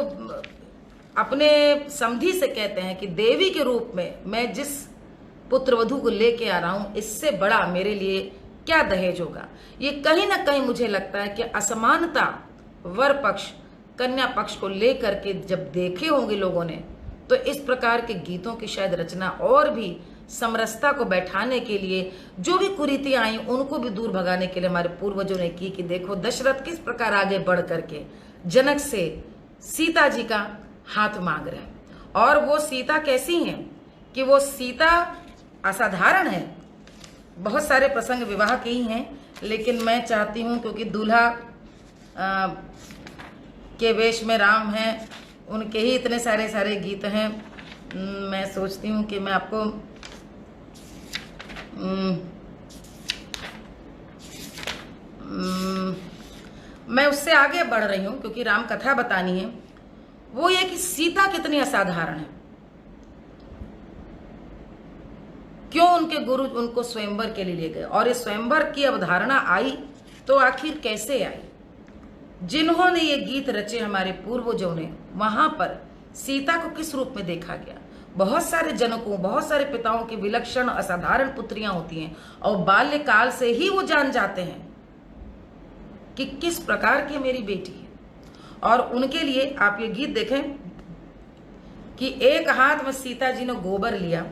अपने समधी से कहते हैं कि देवी के रूप में मैं जिस पुत्रवधू को लेके आ रहा हूं, इससे बड़ा मेरे लिए क्या दहेज होगा। ये कहीं ना कहीं मुझे लगता है कि असमानता वर पक्ष कन्या पक्ष को लेकर के जब देखे होंगे लोगों ने, तो इस प्रकार के गीतों की शायद रचना और भी समरसता को बैठाने के लिए, जो भी कुरीतियां आई उनको भी दूर भगाने के लिए हमारे पूर्वजों ने की, कि देखो दशरथ किस प्रकार आगे बढ़ करके जनक से सीता जी का हाथ मांग रहे हैं। और वो सीता कैसी हैं कि वो सीता असाधारण है। बहुत सारे प्रसंग विवाह के ही हैं, लेकिन मैं चाहती हूं क्योंकि दूल्हा के वेश में राम हैं, उनके ही इतने सारे गीत हैं, मैं सोचती हूं कि मैं आपको मैं उससे आगे बढ़ रही हूं क्योंकि राम कथा बतानी है। वो ये कि सीता कितनी असाधारण है, क्यों उनके गुरु उनको स्वयंवर के लिए ले गए, और इस स्वयंवर की अवधारणा आई तो आखिर कैसे आई। जिन्होंने ये गीत रचे हमारे पूर्वजों ने, वहां पर सीता को किस रूप में देखा गया। बहुत सारे जनकों, बहुत सारे पिताओं की विलक्षण असाधारण पुत्रियां होती हैं, और बाल्यकाल से ही वो जान जाते हैं कि किस प्रकार की मेरी बेटी है। और उनके लिए आप ये गीत देखें कि एक हाथ में सीता जी ने गोबर लिया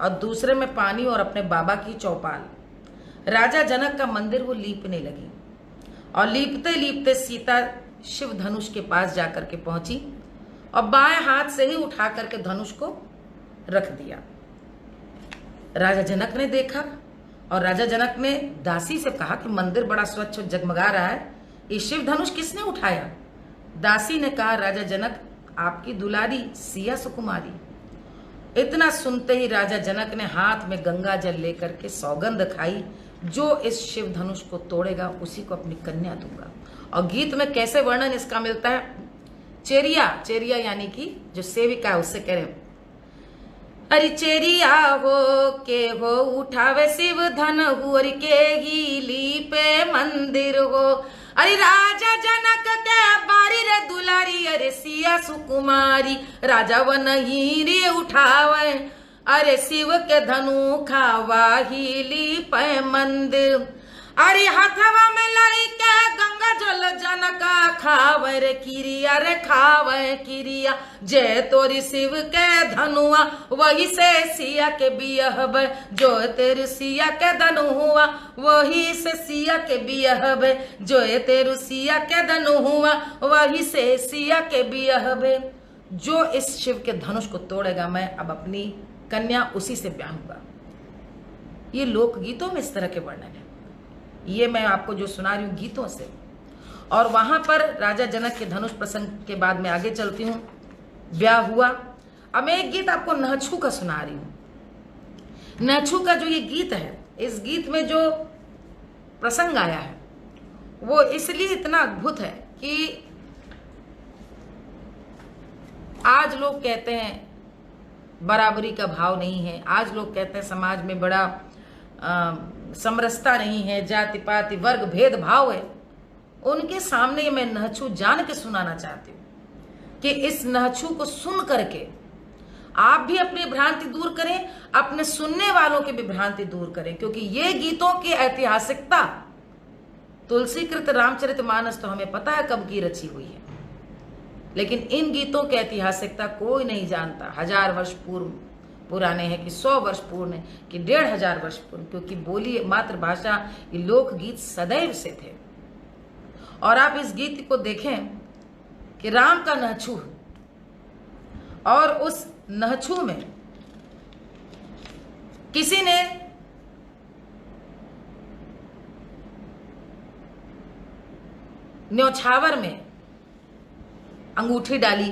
और दूसरे में पानी और अपने बाबा की चौपाल, राजा जनक का मंदिर वो लीपने लगी, और लीपते लीपते सीता शिव धनुष के पास जाकर के पहुंची और बाएं हाथ से ही उठा करके धनुष को रख दिया। राजा जनक ने देखा और राजा जनक ने दासी से कहा कि मंदिर बड़ा स्वच्छ जगमगा रहा है, ये शिव धनुष किसने उठाया। दासी ने कहा, राजा जनक आपकी दुलारी सिया सुकुमारी। इतना सुनते ही राजा जनक ने हाथ में गंगा जल लेकर के सौगंध खाई, जो इस शिव धनुष को तोड़ेगा उसी को अपनी कन्या दूंगा। और गीत में कैसे वर्णन इसका मिलता है, चेरिया यानी कि जो सेविका है उससे कह रहे, अरे चेरिया हो के हो उठावे शिव धन हुर के ही लीपे मंदिर हो, अरे राजा जनक के बारी रे दुलारी, अरे सिया सुकुमारी राजा वन ही रे उठावे, अरे शिव के धनु खावा हीली पे मंदिर, अरे हाथवा में लाई के गंगा जल जनका खावे रे किरिया, रे खावे किरिया। जे तोरी शिव के धनुआ वही से सिया के बियहबे, जो तेरे सिया के धनु हुआ वही से सिया के बियहबे, जो तेरु सिया के धनु हुआ वही से सिया के बियहबे। जो इस शिव के धनुष को तोड़ेगा मैं अब अपनी कन्या उसी से ब्याहूंगा। ये लोकगीतों में इस तरह के वर्णन है, ये मैं आपको जो सुना रही हूं गीतों से। और वहां पर राजा जनक के धनुष प्रसंग के बाद में आगे चलती हूं, ब्याह हुआ। अब मैं एक गीत आपको नहछू का सुना रही हूं। नहछू का जो ये गीत है, इस गीत में जो प्रसंग आया है वो इसलिए इतना अद्भुत है कि आज लोग कहते हैं बराबरी का भाव नहीं है, आज लोग कहते हैं समाज में बड़ा समरसता नहीं है, जाति पाति वर्ग भेद भाव है। उनके सामने मैं नहछू जान के सुनाना चाहती हूं कि इस नहछू को सुन करके आप भी अपनी भ्रांति दूर करें, अपने सुनने वालों की भी भ्रांति दूर करें, क्योंकि ये गीतों की ऐतिहासिकता तुलसीकृत रामचरितमानस तो हमें पता है कब की रची हुई है, लेकिन इन गीतों की ऐतिहासिकता कोई नहीं जानता। 1000 वर्ष पूर्व पुराने हैं कि 100 वर्ष पूर्ण है कि 1500 वर्ष पूर्ण, क्योंकि बोली मातृभाषा ये लोकगीत सदैव से थे। और आप इस गीत को देखें कि राम का नहछू है और उस नहछू में किसी ने न्योछावर में अंगूठी डाली,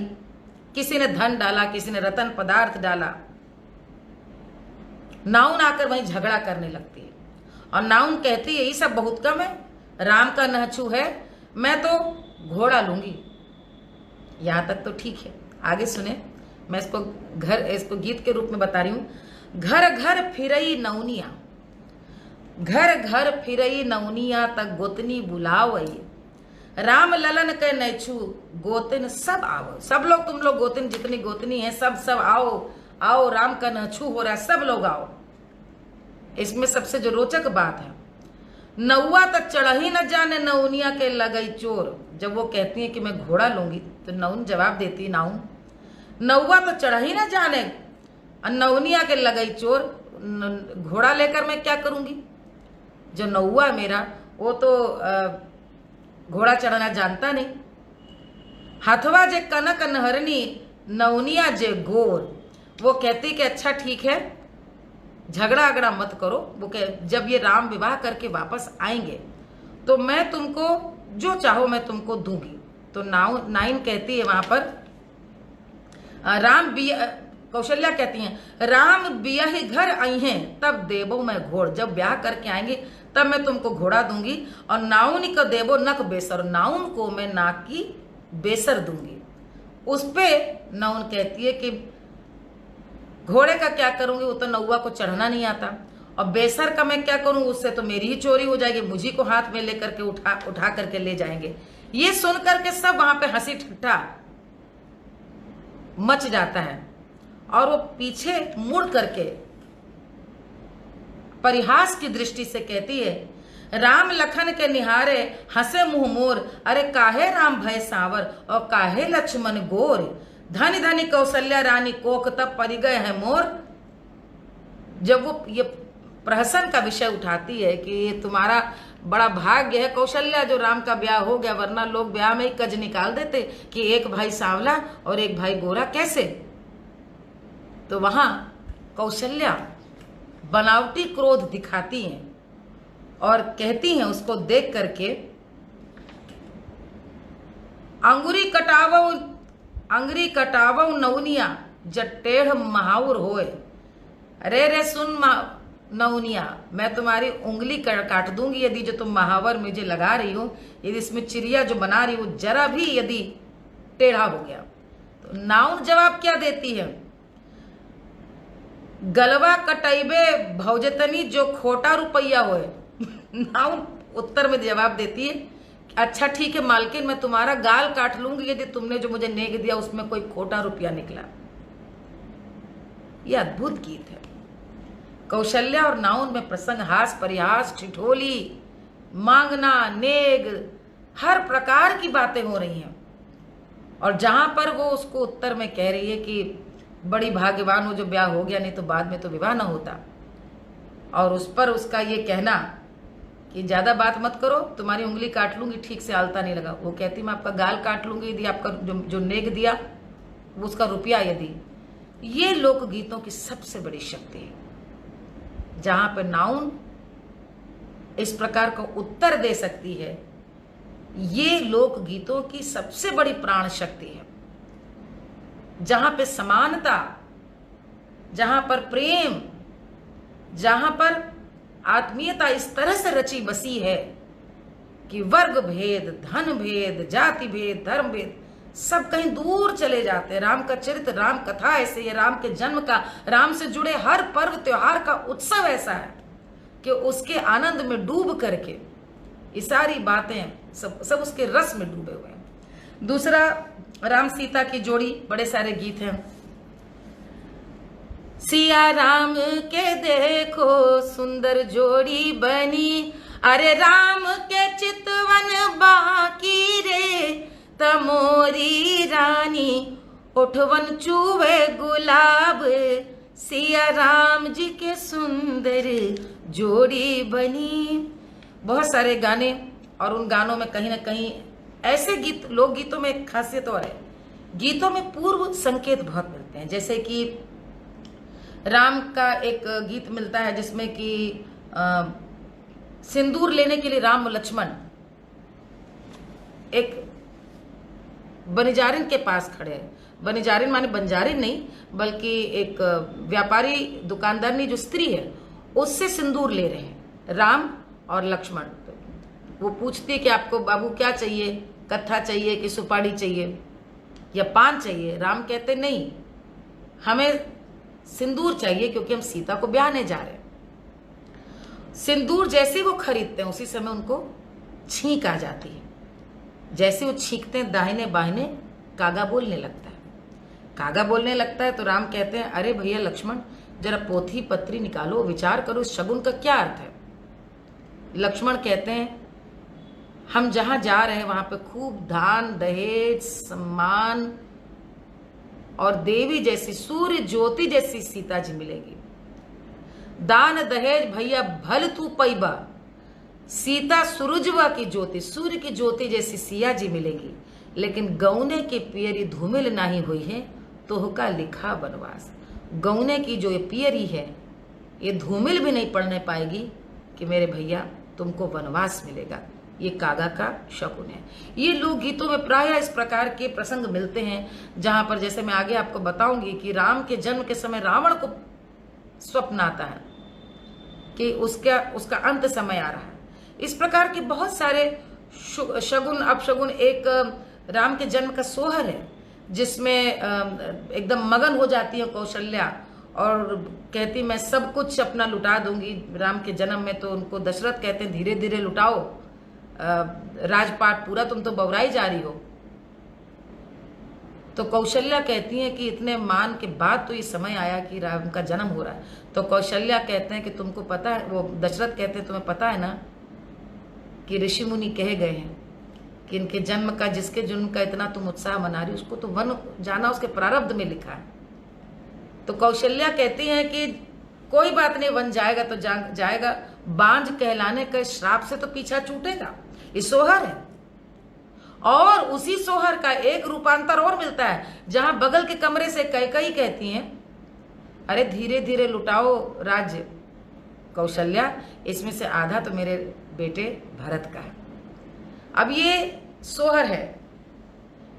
किसी ने धन डाला, किसी ने रतन पदार्थ डाला। नाउन आकर वहीं झगड़ा करने लगती है और नाउन कहती है ये सब बहुत कम है, राम का नहछू है, मैं तो घोड़ा लूंगी। यहां तक तो ठीक है, आगे सुने। मैं इसको गीत के रूप में बता रही हूं। घर घर फिरई नौनिया, घर घर फिरई नौनिया तक गोतनी बुलावई, राम ललन के नैछू गोतिन सब आओ। सब लोग, तुम लोग गोतिन जितनी गोतनी है सब आओ आओ, राम का नहछू हो रहा है, सब लोग आओ। इसमें सबसे जो रोचक बात है, नौआ तक चढ़ ही न जाने नौनिया के लगई चोर। जब वो कहती है कि मैं घोड़ा लूंगी तो नौन जवाब देती, नाउन नौआ तो चढ़ ही न जाने नौनिया के लगई चोर, घोड़ा लेकर मैं क्या करूंगी। जो नौआ मेरा वो तो घोड़ा चढ़ना जानता नहीं। हथवा जे कनक नहरनी नौनिया जे गोर, वो कहती कि अच्छा ठीक है, झगड़ा अगड़ा मत करो। वो जब ये राम विवाह करके वापस आएंगे तो मैं तुमको जो चाहो मैं तुमको दूंगी। तो नाइन कहती है वहां पर, कौशल्या कहती हैं राम बियाह घर आई हैं तब देबो मैं घोड़। जब ब्याह करके आएंगे तब मैं तुमको घोड़ा दूंगी। और नाउन को देबो नक बेसर, नाउन को मैं नाक की बेसर दूंगी। उस पे नाउन कहती है कि घोड़े का क्या करूंगी, वो तो नौवा को चढ़ना नहीं आता, और बेसर का मैं क्या करूं, उससे तो मेरी ही चोरी हो जाएगी, मुझी को हाथ में लेकर के उठा करके ले जाएंगे। ये सुन करके सब वहां पे हंसी ठट्ठा मच जाता है और वो पीछे मुड़ करके परिहास की दृष्टि से कहती है, राम लखन के निहारे हंसे मुंह मोर, अरे काहे राम भय सावर और काहे लक्ष्मण गोर, धनी धनी कौशल्या रानी कोख तब परी गए हैं मोर। जब वो ये प्रहसन का विषय उठाती है कि ये तुम्हारा बड़ा भाग्य है कौशल्या जो राम का ब्याह हो गया, वरना लोग ब्याह में ही कज निकाल देते कि एक भाई सांवला और एक भाई गोरा कैसे। तो वहां कौशल्या बनावटी क्रोध दिखाती हैं और कहती हैं उसको देख करके, अंगुरी कटावो नौनिया जटेढ़ महाउर होए। अरे रे सुन नौनिया, मैं तुम्हारी उंगली काट दूंगी यदि जो तुम महावर मुझे लगा रही हो, यदि इसमें चिड़िया जो बना रही हो जरा भी यदि टेढ़ा हो गया। तो नाउन जवाब क्या देती है, गलवा कटैबे भौजतनी जो खोटा रुपया होए। नाउन उत्तर में जवाब देती है, अच्छा ठीक है मालकिन, मैं तुम्हारा गाल काट लूंगी यदि तुमने जो मुझे नेक दिया उसमें कोई खोटा रुपया निकला। यह अद्भुत गीत है। कौशल्या और नाउन में प्रसंग, हास, परिहास, ठिठोली, मांगना, नेग, हर प्रकार की बातें हो रही हैं। और जहां पर वो उसको उत्तर में कह रही है कि बड़ी भाग्यवान हो जो ब्याह हो गया, नहीं तो बाद में तो विवाह ना होता। और उस पर उसका ये कहना कि ज्यादा बात मत करो, तुम्हारी उंगली काट लूंगी, ठीक से आलता नहीं लगा। वो कहती मैं आपका गाल काट लूंगी यदि आपका जो नेग दिया उसका रुपया यदि। ये लोकगीतों की सबसे बड़ी शक्ति है। जहां पर नाउन इस प्रकार का उत्तर दे सकती है, ये लोकगीतों की सबसे बड़ी प्राण शक्ति है। जहां पे समानता, जहां पर प्रेम, जहां पर आत्मीयता इस तरह से रची बसी है कि वर्ग भेद, धन भेद, जाति भेद, धर्म भेद सब कहीं दूर चले जाते हैं। राम का चरित्र, राम कथा ऐसे है, राम के जन्म का, राम से जुड़े हर पर्व त्योहार का उत्सव ऐसा है कि उसके आनंद में डूब करके ये सारी बातें सब उसके रस में डूबे हुए हैं। दूसरा, राम सीता की जोड़ी, बड़े सारे गीत हैं। सिया राम के देखो सुंदर जोड़ी बनी, अरे राम के चितवन बाकी रे, तमोरी रानी उठवन चूवे गुलाब, सिया राम जी के सुंदर जोड़ी बनी। बहुत सारे गाने, और उन गानों में कहीं ना कहीं ऐसे गीत, लोकगीतों में एक खासियत और है, गीतों में पूर्व संकेत बहुत मिलते हैं। जैसे कि राम का एक गीत मिलता है जिसमें कि सिंदूर लेने के लिए राम और लक्ष्मण एक बनिजारिन के पास खड़े हैं। बनिजारिन माने बंजारिन नहीं, बल्कि एक व्यापारी दुकानदारनी जो स्त्री है उससे सिंदूर ले रहे हैं राम और लक्ष्मण। वो पूछती है कि आपको बाबू क्या चाहिए, कत्था चाहिए कि सुपारी चाहिए या पान चाहिए? राम कहते नहीं, हमें सिंदूर चाहिए क्योंकि हम सीता को ब्याहने जा रहे हैं। सिंदूर जैसे वो खरीदते हैं उसी समय उनको छींक आ जाती है। जैसे वो छींकते हैं दाहिने बाहिने कागा बोलने लगता है। कागा बोलने लगता है तो राम कहते हैं अरे भैया लक्ष्मण, जरा पोथी पत्री निकालो, विचार करो इस शगुन का क्या अर्थ है। लक्ष्मण कहते हैं हम जहां जा रहे हैं वहां पे खूब धान, दहेज, सम्मान और देवी जैसी, सूर्य ज्योति जैसी सीता जी मिलेगी। दान दहेज भैया भल तू पैबा, सीता सूरजवा की ज्योति, सूर्य की ज्योति जैसी सिया जी मिलेगी। लेकिन गौने की पियरी धूमिल नहीं हुई है, तोहका लिखा बनवास। गौने की जो ये पियरी है ये धूमिल भी नहीं पड़ने पाएगी कि मेरे भैया तुमको वनवास मिलेगा। ये कागा का शकुन है। ये लोक गीतों में प्रायः इस प्रकार के प्रसंग मिलते हैं जहां पर, जैसे मैं आगे आपको बताऊंगी कि राम के जन्म के समय रावण को स्वप्न आता है कि उसका अंत समय आ रहा है। इस प्रकार के बहुत सारे शगुन अपशगुन। एक राम के जन्म का सोहर है जिसमें एकदम मगन हो जाती है कौशल्या और कहती मैं सब कुछ अपना लुटा दूंगी राम के जन्म में। तो उनको दशरथ कहते हैं धीरे धीरे लुटाओ राजपाट पूरा, तुम तो बवराई जा रही हो। तो कौशल्या कहती है कि इतने मान के बाद तो ये समय आया कि राम का जन्म हो रहा है। तो कौशल्या कहते हैं कि तुमको पता है, वो दशरथ कहते हैं तुम्हें पता है ना कि ऋषि मुनि कहे गए हैं कि इनके जन्म का, जिसके जन्म का इतना तुम उत्साह मना रही, उसको तो वन जाना उसके प्रारब्ध में लिखा है। तो कौशल्या कहती हैं कि कोई बात नहीं, वन जाएगा तो जाएगा, बांझ कहलाने के श्राप से तो पीछा छूटेगा। ये सोहर है। और उसी सोहर का एक रूपांतर और मिलता है जहां बगल के कमरे से कैकेयी कहती हैं अरे धीरे धीरे लुटाओ राज्य कौशल्या, इसमें से आधा तो मेरे बेटे भरत का है। अब ये सोहर है,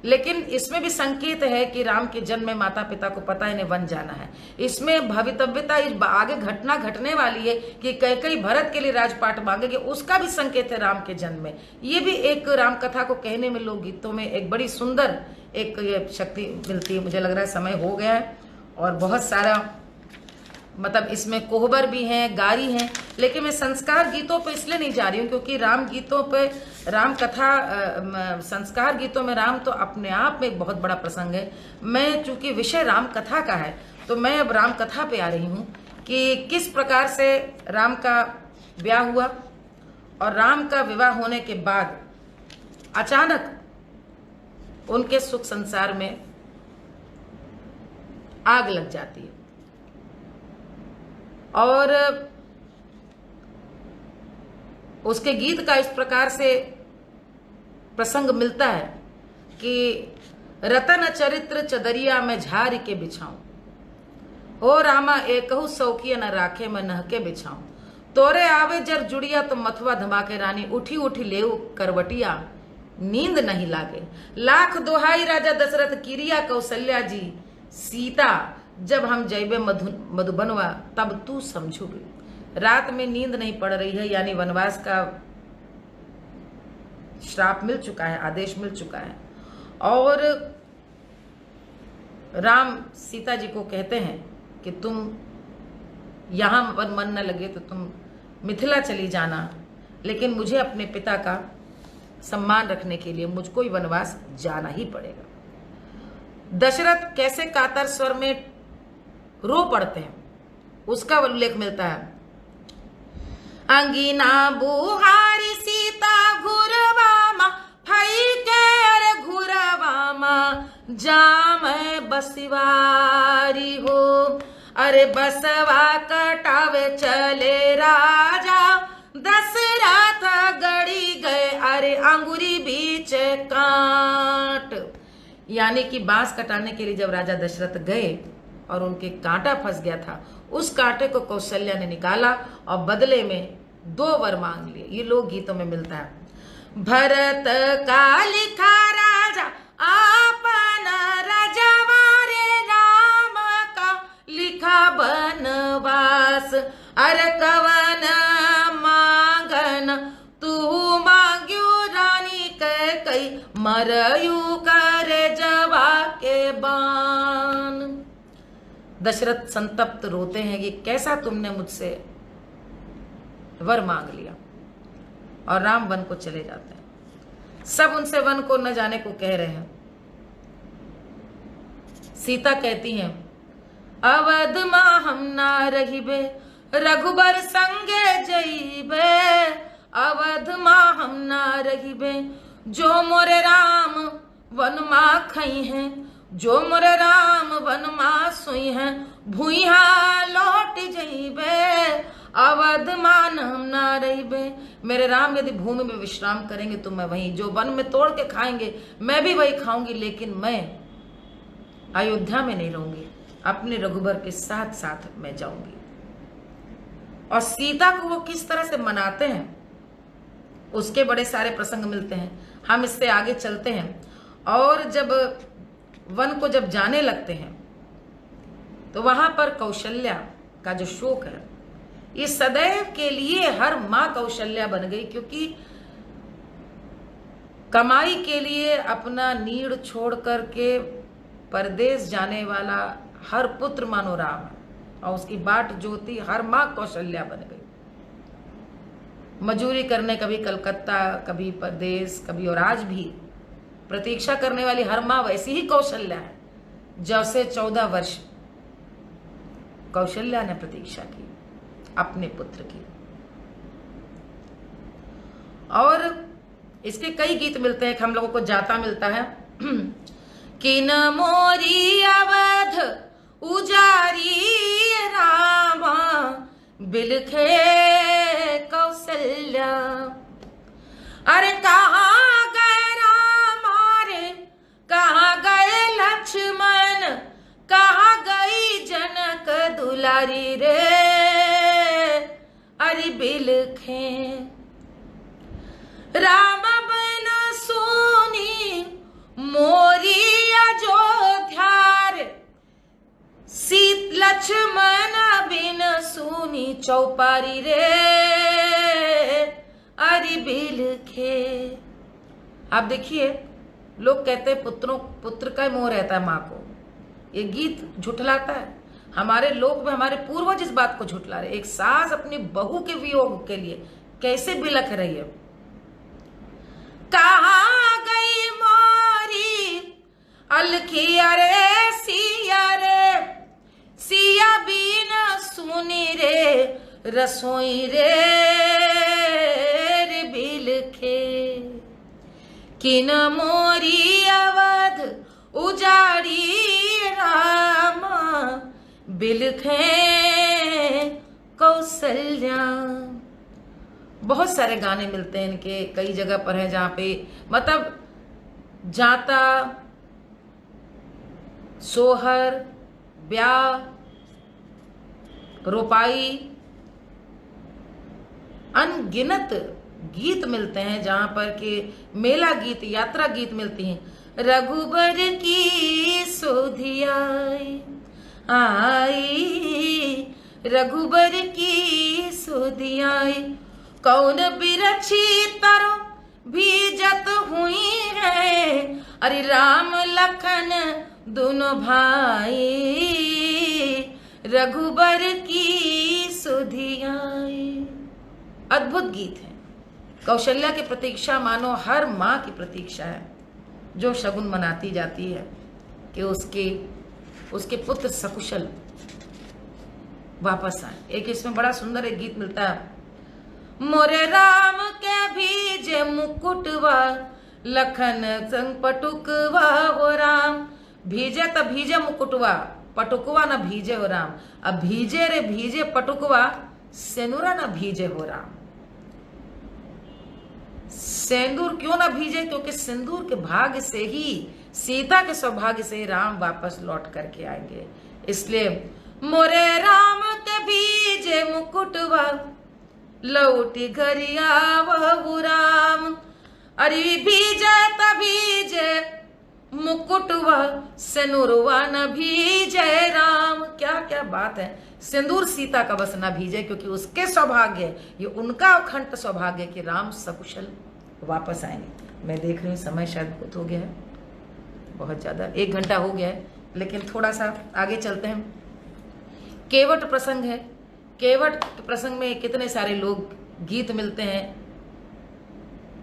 लेकिन इसमें भी संकेत है कि राम के जन्म में माता पिता को पता है इन्हें वन जाना है। इसमें भवितव्यता आगे घटना घटने वाली है कि कैकेयी भरत के लिए राजपाट मांगेगी, उसका भी संकेत है राम के जन्म में। ये भी एक राम कथा को कहने में, लोक गीतों में एक बड़ी सुंदर एक ये शक्ति मिलती है। मुझे लग रहा है समय हो गया है और बहुत सारा मतलब इसमें कोहबर भी हैं, गारी हैं, लेकिन मैं संस्कार गीतों पे इसलिए नहीं जा रही हूँ क्योंकि राम गीतों पे, राम कथा संस्कार गीतों में राम तो अपने आप में एक बहुत बड़ा प्रसंग है। मैं चूंकि विषय राम कथा का है तो मैं अब राम कथा पे आ रही हूं कि किस प्रकार से राम का विवाह हुआ और राम का विवाह होने के बाद अचानक उनके सुख संसार में आग लग जाती है। और उसके गीत का इस प्रकार से प्रसंग मिलता है कि रतन चरित्र चदरिया में झार के बिछाऊं, ओ रामा एकहु सौकिय न राखे मैं नहके बिछाऊं, तोरे आवे जर जुड़िया तो मथुआ धमाके रानी, उठी उठी लेऊ करवटिया नींद नहीं लागे, लाख दोहाई राजा दशरथ किरिया कौशल्या जी, सीता जब हम जैबे मधुबनवा तब तू समझोगे। रात में नींद नहीं पड़ रही है, यानी वनवास का श्राप मिल चुका है, आदेश मिल चुका है। और राम सीता जी को कहते हैं कि तुम यहां मन न लगे तो तुम मिथिला चली जाना, लेकिन मुझे अपने पिता का सम्मान रखने के लिए मुझको ही वनवास जाना ही पड़ेगा। दशरथ कैसे कातर स्वर में रो पड़ते हैं उसका उल्लेख मिलता है। अंगीना बुहारी सीता घुरवामा फई के अरे घुरवामा जाम बसवारी हो, अरे बसवा कटावे चले राजा दशरथ गड़ी गए अरे अंगुरी बीच कांट। यानी कि बांस कटाने के लिए जब राजा दशरथ गए और उनके कांटा फंस गया था, उस कांटे को कौशल्या ने निकाला और बदले में 2 वर मांग लिए। ये लोक गीतों में मिलता है। भरत का लिखा राजा आपन रजवारे, राम का लिखा बनवास, अरे कवन मांगन तू मांग्यो रानी के कई, मरयू करे जवा के बान। दशरथ संतप्त रोते हैं कि कैसा तुमने मुझसे वर मांग लिया, और राम वन को चले जाते हैं। सब उनसे वन को न जाने को कह रहे हैं। सीता कहती हैं, अवध मां हम ना रहिबे रघुबर संगे जइबे, अवध मां हम ना रहिबे जो मोरे राम वन मां खई हैं, जो मोरे राम वन मां सोई हैं, भूइहा लौट जइबे अवध मान हम ना रहिबे। मेरे राम यदि भूमि में विश्राम करेंगे तो मैं वहीं, जो वन में तोड़ के खाएंगे मैं भी वही खाऊंगी, लेकिन मैं अयोध्या में नहीं रहूंगी, अपने रघुबर के साथ साथ मैं जाऊंगी। और सीता को वो किस तरह से मनाते हैं उसके बड़े सारे प्रसंग मिलते हैं। हम इससे आगे चलते हैं। और जब वन को जब जाने लगते हैं तो वहां पर कौशल्या का जो शोक है, ये सदैव के लिए हर मां कौशल्या बन गई, क्योंकि कमाई के लिए अपना नीड़ छोड़ करके परदेश जाने वाला हर पुत्र मानो राम है, और उसकी बाट जोती हर मां कौशल्या बन गई। मजूरी करने कभी कलकत्ता, कभी परदेश, कभी, और आज भी प्रतीक्षा करने वाली हर मां वैसी ही कौशल्या है जैसे 14 वर्ष कौशल्या ने प्रतीक्षा की अपने पुत्र की। और इसके कई गीत मिलते हैं। हम लोगों को जाता मिलता है किन मोरी अवध उजारी रामा, बिलखे कौशल्या, अरे कहाँ गए राम रे, कहाँ गए लक्ष्मण, कहाँ गई जनक दुलारी रे, अरे बिलखे राम बन सोनी मोरी अयोध्या रे, सीत लक्ष्मण बिन सुनी चौपारी रे, अरे बिलखे। आप देखिए, लोग कहते हैं पुत्र का मोह रहता है माँ को। ये गीत झुठलाता है। हमारे लोग में हमारे पूर्वज इस बात को झुठला रहे। एक सास अपनी बहू के वियोग के लिए कैसे बिलख रही है। कहाँ गई मोरी अलखी अरे सिया रे, रसोई रे बिलखे, किन मोरी अवध उजाड़ी राम, बिलखे कौशल्या। बहुत सारे गाने मिलते हैं इनके, कई जगह पर है जहां पे मतलब जाता, सोहर, ब्याह, रोपाई, अनगिनत गीत मिलते हैं जहां पर के मेला गीत, यात्रा गीत मिलती हैं। रघुबर की सोधियाई आई, रघुबर की सोधियाई, कौन बिरछी तरो भीजत हुई है, अरे राम लखन दोनों भाई, रघुबर की सुधियाई। अद्भुत गीत है। कौशल्या की प्रतीक्षा मानो हर माँ की प्रतीक्षा है, जो शगुन मनाती जाती है कि उसके पुत्र सकुशल वापस आए। एक इसमें बड़ा सुंदर एक गीत मिलता है, मोरे राम के भीजे मुकुटवा, लखन संग पटुकवा हो राम, भीजे त भीजे मुकुटवा, पटुकवा न भीजे हो राम। अब भीजे रे भीजे पटुकवा, सेनुरा न भीजे हो राम। सिंदूर क्यों ना भीजे? क्योंकि सिंदूर के भाग्य से ही, सीता के सौभाग्य से राम वापस लौट करके आएंगे। इसलिए मोरे राम के भीजे मुकुटवा, लौटी घरिया वह राम, अरे भीजे त भीजे मुकुटवा, सिंदूरवा न भीजे राम। क्या क्या बात है। सिंदूर सीता का बस न भीजे, क्योंकि उसके सौभाग्य, ये उनका अखंड सौभाग्य कि राम सकुशल वापस आएंगे। मैं देख रही हूँ समय शायद बहुत हो गया है, बहुत ज्यादा, 1 घंटा हो गया है, लेकिन थोड़ा सा आगे चलते हैं। केवट प्रसंग है। केवट प्रसंग में कितने सारे लोग गीत मिलते हैं।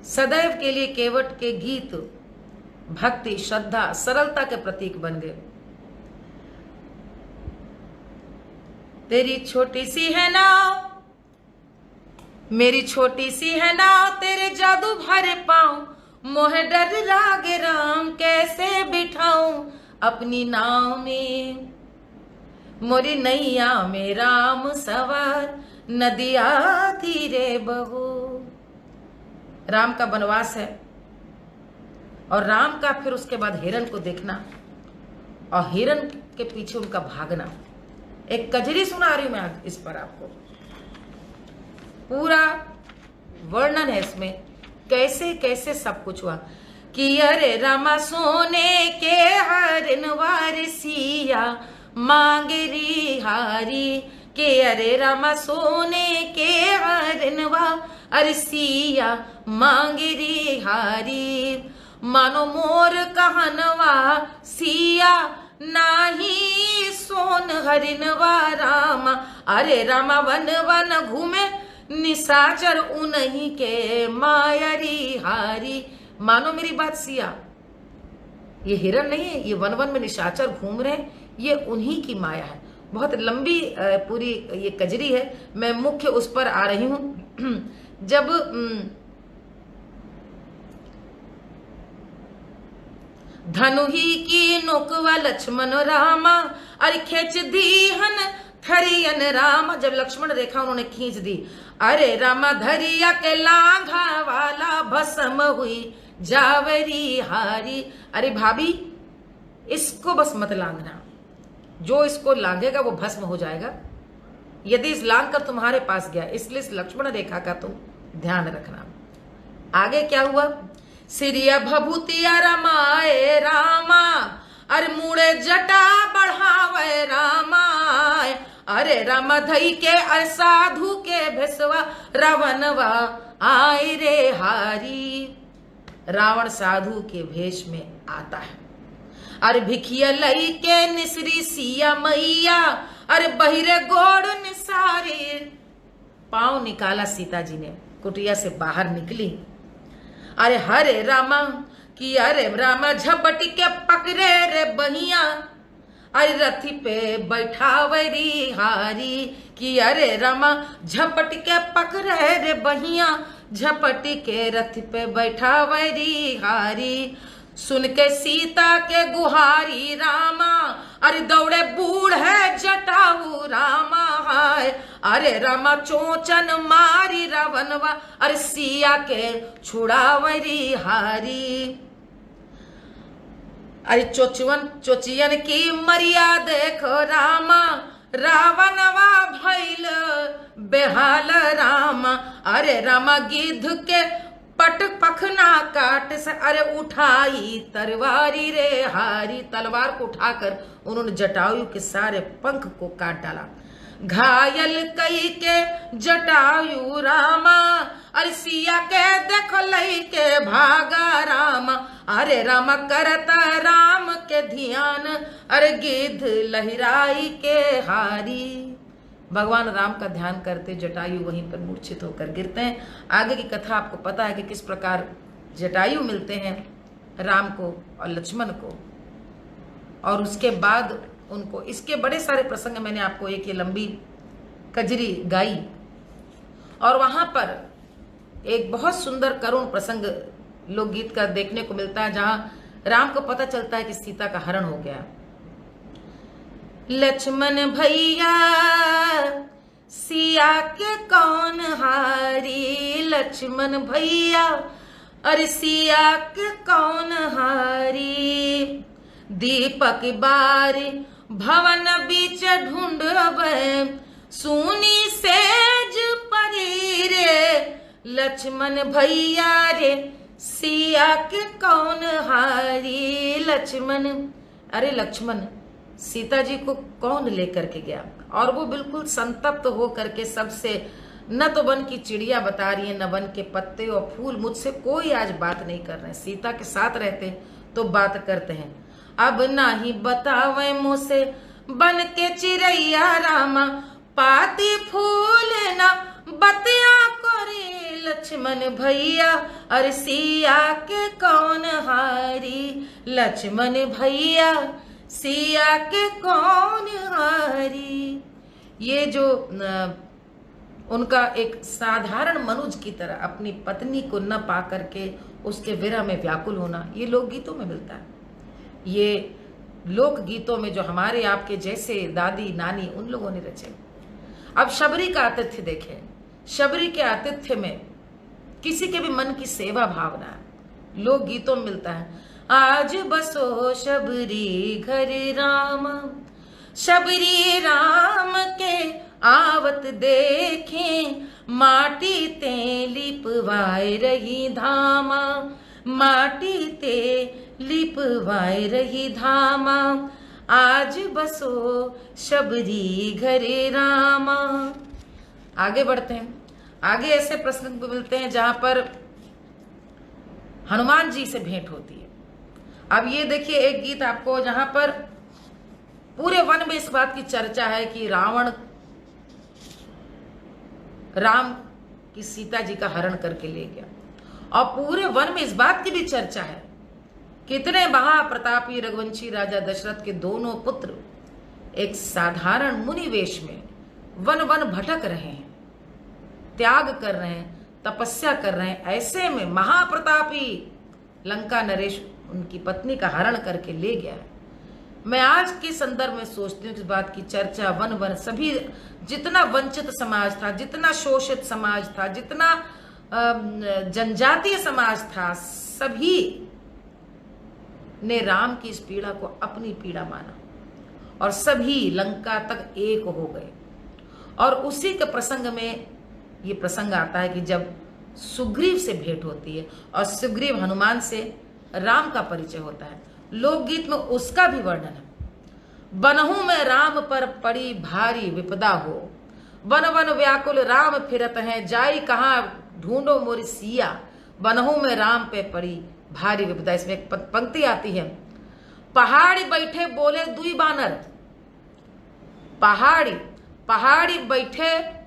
सदैव के लिए केवट के गीत भक्ति, श्रद्धा, सरलता के प्रतीक बन गए। तेरी छोटी सी है नाव, मेरी छोटी सी है नाव, तेरे जादू भरे पाऊं, मोह डर लागे राम, कैसे बिठाऊं अपनी नाव में, मोरी नैया में राम सवार, नदिया धीरे बहो। राम का वनवास है और राम का फिर उसके बाद हिरण को देखना और हिरण के पीछे उनका भागना। एक कजरी सुना रही हूं मैं इस पर, आपको पूरा वर्णन है इसमें, कैसे कैसे सब कुछ हुआ। कि अरे रामा सोने के हरिन वारसिया मांगे रिहारी, के अरे रामा सोने के हरिन वारसिया मांगे रिहारी, मानो मोर कहनवा सिया नाही सोन हरिनवा रामा, अरे रामा वन वन घूमे निशाचर उन्हीं के मायरी हारी। मानो मेरी बात सिया, ये हिरण नहीं है, ये वन वन में निशाचर घूम रहे हैं, ये उन्हीं की माया है। बहुत लंबी पूरी ये कजरी है, मैं मुख्य उस पर आ रही हूं। जब धनु ही की नोकवा लक्ष्मण रामा, अरे खेच दी हन थरियन राम, जब लक्ष्मण रेखा उन्होंने खींच दी, अरे रामा धरिया के लांघा वाला भस्म हुई जावरी हारी। अरे भाभी इसको बस मत लांघना, जो इसको लांघेगा वो भस्म हो जाएगा यदि इस लांघ कर तुम्हारे पास गया, इसलिए इस लक्ष्मण रेखा का तुम ध्यान रखना। आगे क्या हुआ? सिरिया भभूतिया रमाए रामा, अरे मुड़े जटा बढ़ावे रामा, अरे रामा धई के साधु के भेसवा रावणवा आए रे हारी। रावण साधु के भेष में आता है। अरे भिखिया लई के निसरी सिया मैया, अरे बहिरे गोड़ निसारे। पांव निकाला सीता जी ने, कुटिया से बाहर निकली। अरे हरे रामा कि अरे रामा झपटी के पकड़े रे बहिया, अरे रथी पे बैठावरी हारी कि अरे रामा झपट के पकड़े रे बहिया, झपट के रथ पे बैठावरी हारी। सुन के सीता के गुहारी रामा, अरे दौड़े बूढ़ है जटाऊ रामा हाय। अरे रामा चोचन मारी रावणवा, अरे सिया के छुड़ावरी हारी। अरे चोचियन की मरिया देखो रामा, रावणवा भइल बेहाल रामा। अरे रामा गिद्ध के पट पखना काट से, अरे उठाई तलवारी रे हारी। तलवार को उठाकर उन्होंने जटायु के सारे पंख को काट डाला। घायल कई के जटायु रामा, अरे सिया के देख लई के भागा रामा। अरे रामा करता राम के ध्यान, अरे गिद्ध लहराई के हारी। भगवान राम का ध्यान करते जटायु वहीं पर मूर्छित होकर गिरते हैं। आगे की कथा आपको पता है कि किस प्रकार जटायु मिलते हैं राम को और लक्ष्मण को, और उसके बाद उनको इसके बड़े सारे प्रसंग मैंने आपको एक ये लंबी कजरी गाई, और वहां पर एक बहुत सुंदर करुण प्रसंग लोकगीत का देखने को मिलता है, जहां राम को पता चलता है कि सीता का हरण हो गया। लक्ष्मण भैया सिया के कौन हारी, लक्ष्मण भैया अरे सिया के कौन हारी। दीपक बारी भवन बीच ढूंढबे, सुनी सेज परी रे। लक्ष्मण भैया रे सिया के कौन हारी। लक्ष्मण अरे लक्ष्मण सीता जी को कौन लेकर के गया, और वो बिल्कुल संतप्त हो करके सबसे, न तो वन की चिड़िया बता रही है, न वन के पत्ते और फूल, मुझसे कोई आज बात नहीं कर रहे हैं। सीता के साथ रहते तो बात करते हैं, अब ना ही बतावे मुझसे बन के चिड़ैया रामा। पाती फूल ना बतिया करे लक्ष्मण भैया, अरे सिया के कौन हारी। लक्ष्मण भैया सिया के कौन हारी। ये जो उनका एक साधारण मनुज की तरह अपनी पत्नी को न पा करके उसके विरह में व्याकुल होना, ये लोकगीतों में मिलता है। ये लोकगीतों में जो हमारे आपके जैसे दादी नानी उन लोगों ने रचे। अब शबरी का आतिथ्य देखें, शबरी के आतिथ्य में किसी के भी मन की सेवा भावना लोकगीतों में मिलता है। आज बसो शबरी घर राम, शबरी राम के आवत देखें। माटी ते लिपवाए रही धामा, माटी ते लिपवाए रही धामा। आज बसो शबरी घरे रामा। आगे बढ़ते हैं। आगे ऐसे प्रसंग मिलते हैं जहां पर हनुमान जी से भेंट होती है। अब ये देखिए एक गीत आपको, जहां पर पूरे वन में इस बात की चर्चा है कि रावण राम की सीता जी का हरण करके ले गया, और पूरे वन में इस बात की भी चर्चा है कितने महाप्रतापी रघुवंशी राजा दशरथ के दोनों पुत्र एक साधारण मुनि वेश में वन वन भटक रहे हैं, त्याग कर रहे हैं, तपस्या कर रहे हैं। ऐसे में महाप्रतापी लंका नरेश उनकी पत्नी का हरण करके ले गया है। मैं आज के संदर्भ में सोचती हूँ इस बात की चर्चा वन वन सभी, जितना वंचित समाज था, जितना शोषित समाज था, जितना जनजातीय समाज था, सभी ने राम की इस पीड़ा को अपनी पीड़ा माना और सभी लंका तक एक हो गए। और उसी के प्रसंग में ये प्रसंग आता है कि जब सुग्रीव से भेंट होती है और सुग्रीव हनुमान से राम का परिचय होता है। लोकगीत में उसका भी वर्णन है। बनहु में राम पर पड़ी भारी विपदा हो, वन वन व्याकुल राम फिरत हैं, जाई कहाँ ढूंढो मोरी सिया। बनहु में राम पे पड़ी भारी विपदा। इसमें एक पंक्ति आती है, पहाड़ी बैठे बोले दुई बानर। पहाड़ी बैठे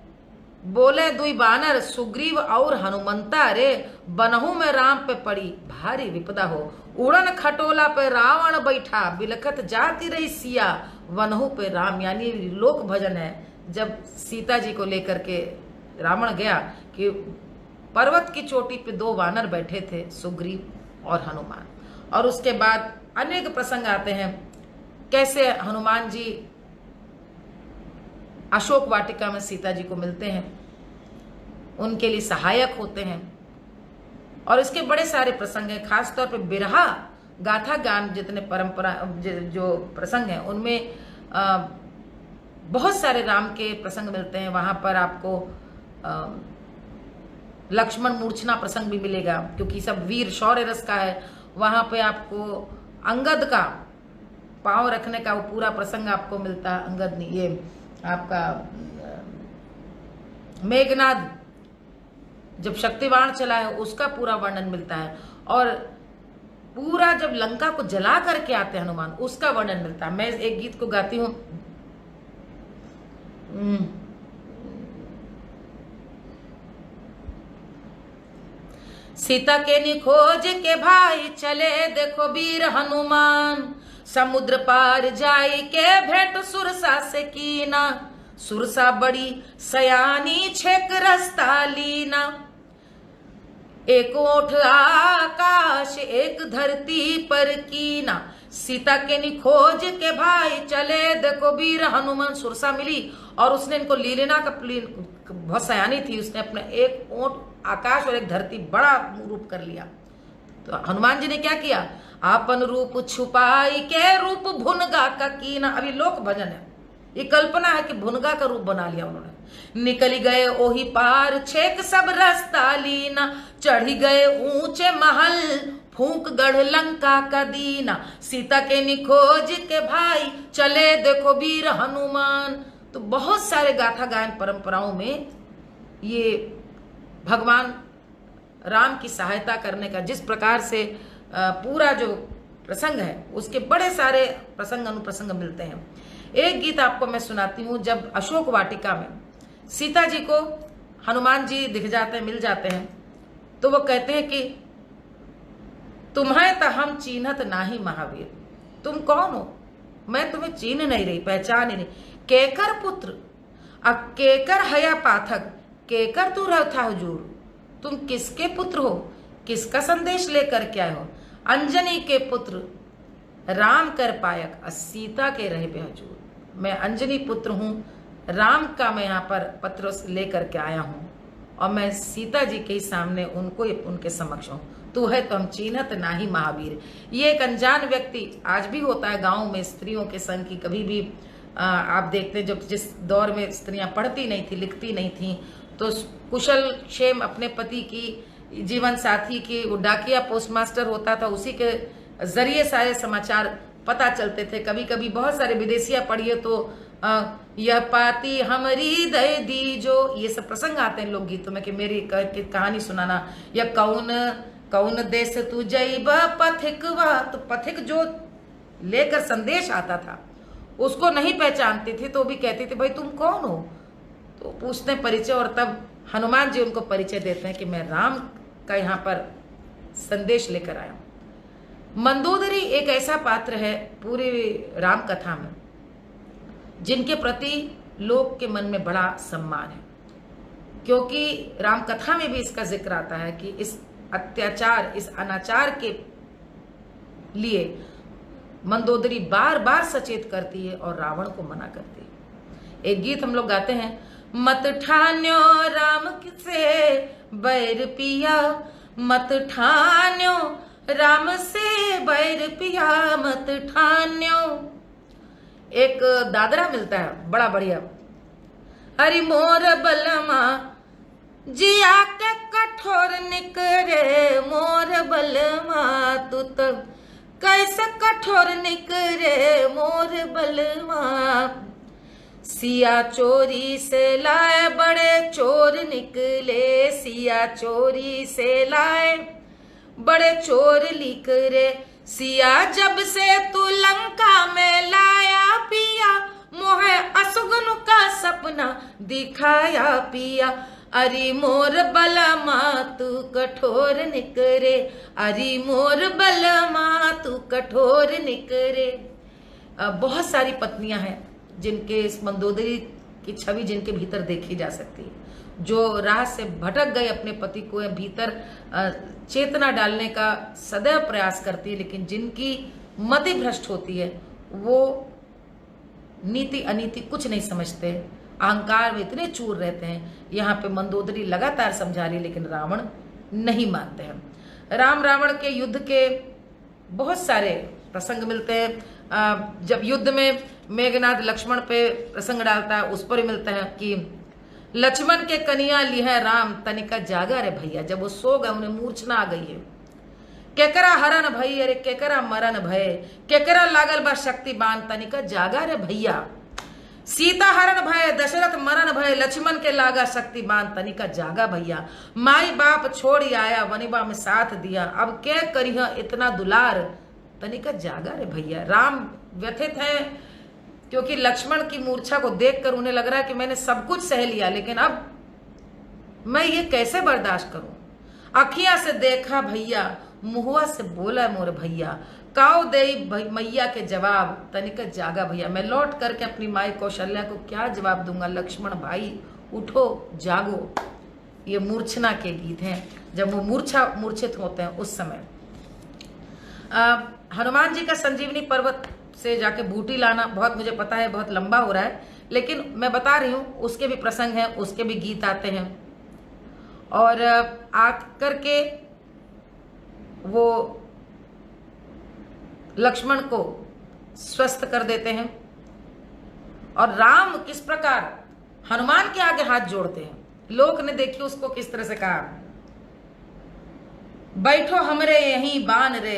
बोले दुई बानर, सुग्रीव और हनुमंता रे। बनहु में राम पे पड़ी भारी विपदा हो, उड़न खटोला पे रावण बैठा, बिलखत जाती रही सिया। वनहु पे राम, यानी लोक भजन है। जब सीता जी को लेकर के रावण गया कि पर्वत की चोटी पे 2 वानर बैठे थे, सुग्रीव और हनुमान, और उसके बाद अनेक प्रसंग आते हैं कैसे हनुमान जी अशोक वाटिका में सीता जी को मिलते हैं, उनके लिए सहायक होते हैं, और इसके बड़े सारे प्रसंग हैं। खासतौर पे बिरहा गाथा गान जितने परंपरा जो प्रसंग हैं उनमें बहुत सारे राम के प्रसंग मिलते हैं। वहां पर आपको लक्ष्मण मूर्छना प्रसंग भी मिलेगा, क्योंकि सब वीर शौर्य रस का है। वहां पे आपको अंगद का पांव रखने का वो पूरा प्रसंग आपको मिलता है। अंगद नहीं, ये आपका मेघनाद जब शक्तिबाण चला है उसका पूरा वर्णन मिलता है, और पूरा जब लंका को जला करके आते हैं हनुमान उसका वर्णन मिलता है। मैं एक गीत को गाती हूं, सीता के निखोज के भाई चले देखो वीर हनुमान, समुद्र पार जाई के भेंट सुरसा से कीना, सुरसा बड़ी सयानी छेक रस्ता लीना, एक ओठ आकाश एक धरती पर कीना, सीता के निखोज के भाई चले देखो वीर हनुमान। सुरसा मिली और उसने इनको लीलेना का बहुत सयानी थी, उसने अपने एक ओठ आकाश और एक धरती बड़ा रूप कर लिया। तो हनुमान जी ने क्या किया, आपन रूप छुपाई के रूप भुनगा का कीना। अभी लोक भजन है, ये कल्पना है कि भुनगा का रूप बना लिया उन्होंने। निकल गए ओही पार छेक सब रास्ता लीना, चढ़ी गए ऊंचे महल फूंक गढ़ लंका का दीना, सीता के निखोज के भाई चले देखो वीर हनुमान। तो बहुत सारे गाथा गायन परंपराओं में ये भगवान राम की सहायता करने का जिस प्रकार से पूरा जो प्रसंग है उसके बड़े सारे प्रसंग अनुप्रसंग मिलते हैं। एक गीत आपको मैं सुनाती हूँ। जब अशोक वाटिका में सीता जी को हनुमान जी दिख जाते हैं, मिल जाते हैं, तो वो कहते हैं कि तुम्हें तो हम चीन्हत नाही महावीर, तुम कौन हो, मैं तुम्हें चीन नहीं रही, पहचान ही नहीं। केकर पुत्र अब केकर हया पाथक, केकर तू रहता हुजूर, तुम किसके पुत्र हो, किसका संदेश लेकर के आए हो। अंजनी के पुत्र राम कर पायक, सीता के रहे बेहजूर। मैं अंजनी पुत्र हूँ, राम का मैं यहाँ पर पत्र लेकर के आया हूँ, और मैं सीता जी के सामने उनको उनके समक्ष हूँ। तू है तो हम चीन्हत नाही महावीर। ये एक अनजान व्यक्ति आज भी होता है गाँव में स्त्रियों के संग की। कभी भी आप देखते हैं जब जिस दौर में स्त्रियां पढ़ती नहीं थी, लिखती नहीं थी, तो कुशल क्षेम अपने पति की, जीवन साथी की, वो डाकिया पोस्टमास्टर होता था, उसी के जरिए सारे समाचार पता चलते थे। कभी कभी बहुत सारे विदेशियां पढ़िए तो यह पाती हमारी दे दी जो, ये सब प्रसंग आते हैं लोकगीतों में कि मेरी कहानी सुनाना, या कौन देश तू जैब पथिकवा। तो पथिक जो लेकर संदेश आता था उसको नहीं पहचानती थी, तो भी कहती थी भाई तुम कौन हो, तो पूछते परिचय, और तब हनुमान जी उनको परिचय देते हैं कि मैं राम का यहाँ पर संदेश लेकर आया हूं। मंदोदरी एक ऐसा पात्र है पूरी राम कथा में जिनके प्रति लोग के मन में बड़ा सम्मान है, क्योंकि राम कथा में भी इसका जिक्र आता है कि इस अत्याचार, इस अनाचार के लिए मंदोदरी बार बार सचेत करती है और रावण को मना करती है। एक गीत हम लोग गाते हैं, मत ठान्यो राम से बैर पिया, मत ठान्यो राम से बैर पिया, मत ठान्यो। एक दादरा मिलता है बड़ा बढ़िया, हरि मोर बलमा जिया के कठोर निकरे, मोर बलमा तू तो कैसे कठोर निकरे, मोर बलमा। सिया चोरी से लाए बड़े चोर निकले, सिया चोरी से लाए बड़े चोर निकले, सिया जब से तू लंका में लाया पिया, मोहे असुगन का सपना दिखाया पिया। अरे मोर बलमा तू कठोर निकरे, अरे मोर बलमा तू कठोर निकरे। बहुत सारी पत्नियां हैं जिनके इस मंदोदरी की छवि जिनके भीतर देखी जा सकती है, जो राह से भटक गए अपने पति को भीतर चेतना डालने का सदैव प्रयास करती है, लेकिन जिनकी मति भ्रष्ट होती है, वो नीति अनीति कुछ नहीं समझते, अहंकार में इतने चूर रहते हैं। यहाँ पे मंदोदरी लगातार समझा रही, लेकिन रावण नहीं मानते हैं। राम रावण के युद्ध के बहुत सारे प्रसंग मिलते हैं। जब युद्ध में मेघनाद लक्ष्मण पे प्रसंग डालता है, उस पर ही मिलता है कि लक्ष्मण के कनिया ली है राम, तनिका जागा रे भैया। जब वो सो गए, उन्हें मूर्छना आ गई है। केकरा हरन भई, अरे केकरा मरन भय, केकरा लागल बा शक्ति बान, तनिका जागा रे भैया। सीता हरण भय, दशरथ मरण भय, लक्ष्मण के लागा शक्ति बान, तनिका जागा भैया। माई बाप छोड़ आया, वनिबा में साथ दिया, अब क्या करिह इतना दुलार, तनिका जागा रे भैया। राम व्यथित हैं, क्योंकि लक्ष्मण की मूर्छा को देखकर उन्हें लग रहा है कि मैंने सब कुछ सह लिया, लेकिन अब मैं ये कैसे बर्दाश्त करूं। अखियां से देखा भैया, मुहुआ से बोला मोर भैया, काओ दे मैया के जवाब, तनिक जागा भैया। मैं लौट करके अपनी माई कौशल्या को क्या जवाब दूंगा। लक्ष्मण भाई उठो जागो। ये मूर्छना के गीत हैं, जब वो मूर्छित होते हैं उस समय। हनुमान जी का संजीवनी पर्वत से जाके बूटी लाना बहुत मुझे पता है, बहुत लंबा हो रहा है, लेकिन मैं बता रही हूं उसके भी प्रसंग हैं, उसके भी गीत आते हैं। और आकर के वो लक्ष्मण को स्वस्थ कर देते हैं, और राम किस प्रकार हनुमान के आगे हाथ जोड़ते हैं। लोक ने देखिए उसको किस तरह से कहा, बैठो हमरे यहीं बान रे,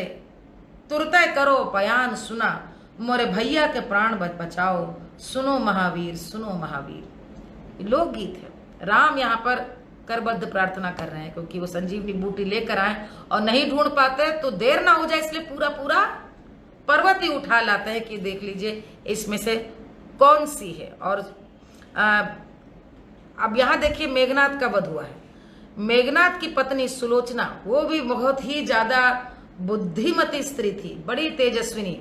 तुरते करो पयान सुना, मोरे भैया के प्राण बचाओ, सुनो महावीर सुनो महावीर। लोकगीत है। राम यहाँ पर करबद्ध प्रार्थना कर रहे हैं, क्योंकि वो संजीवनी बूटी लेकर आए और नहीं ढूंढ पाते तो देर ना हो जाए, इसलिए पूरा पूरा पर्वत ही उठा लाते हैं कि देख लीजिए इसमें से कौन सी है। और अब यहाँ देखिए मेघनाद का वध हुआ है। मेघनाद की पत्नी सुलोचना, वो भी बहुत ही ज्यादा बुद्धिमती स्त्री थी, बड़ी तेजस्विनी।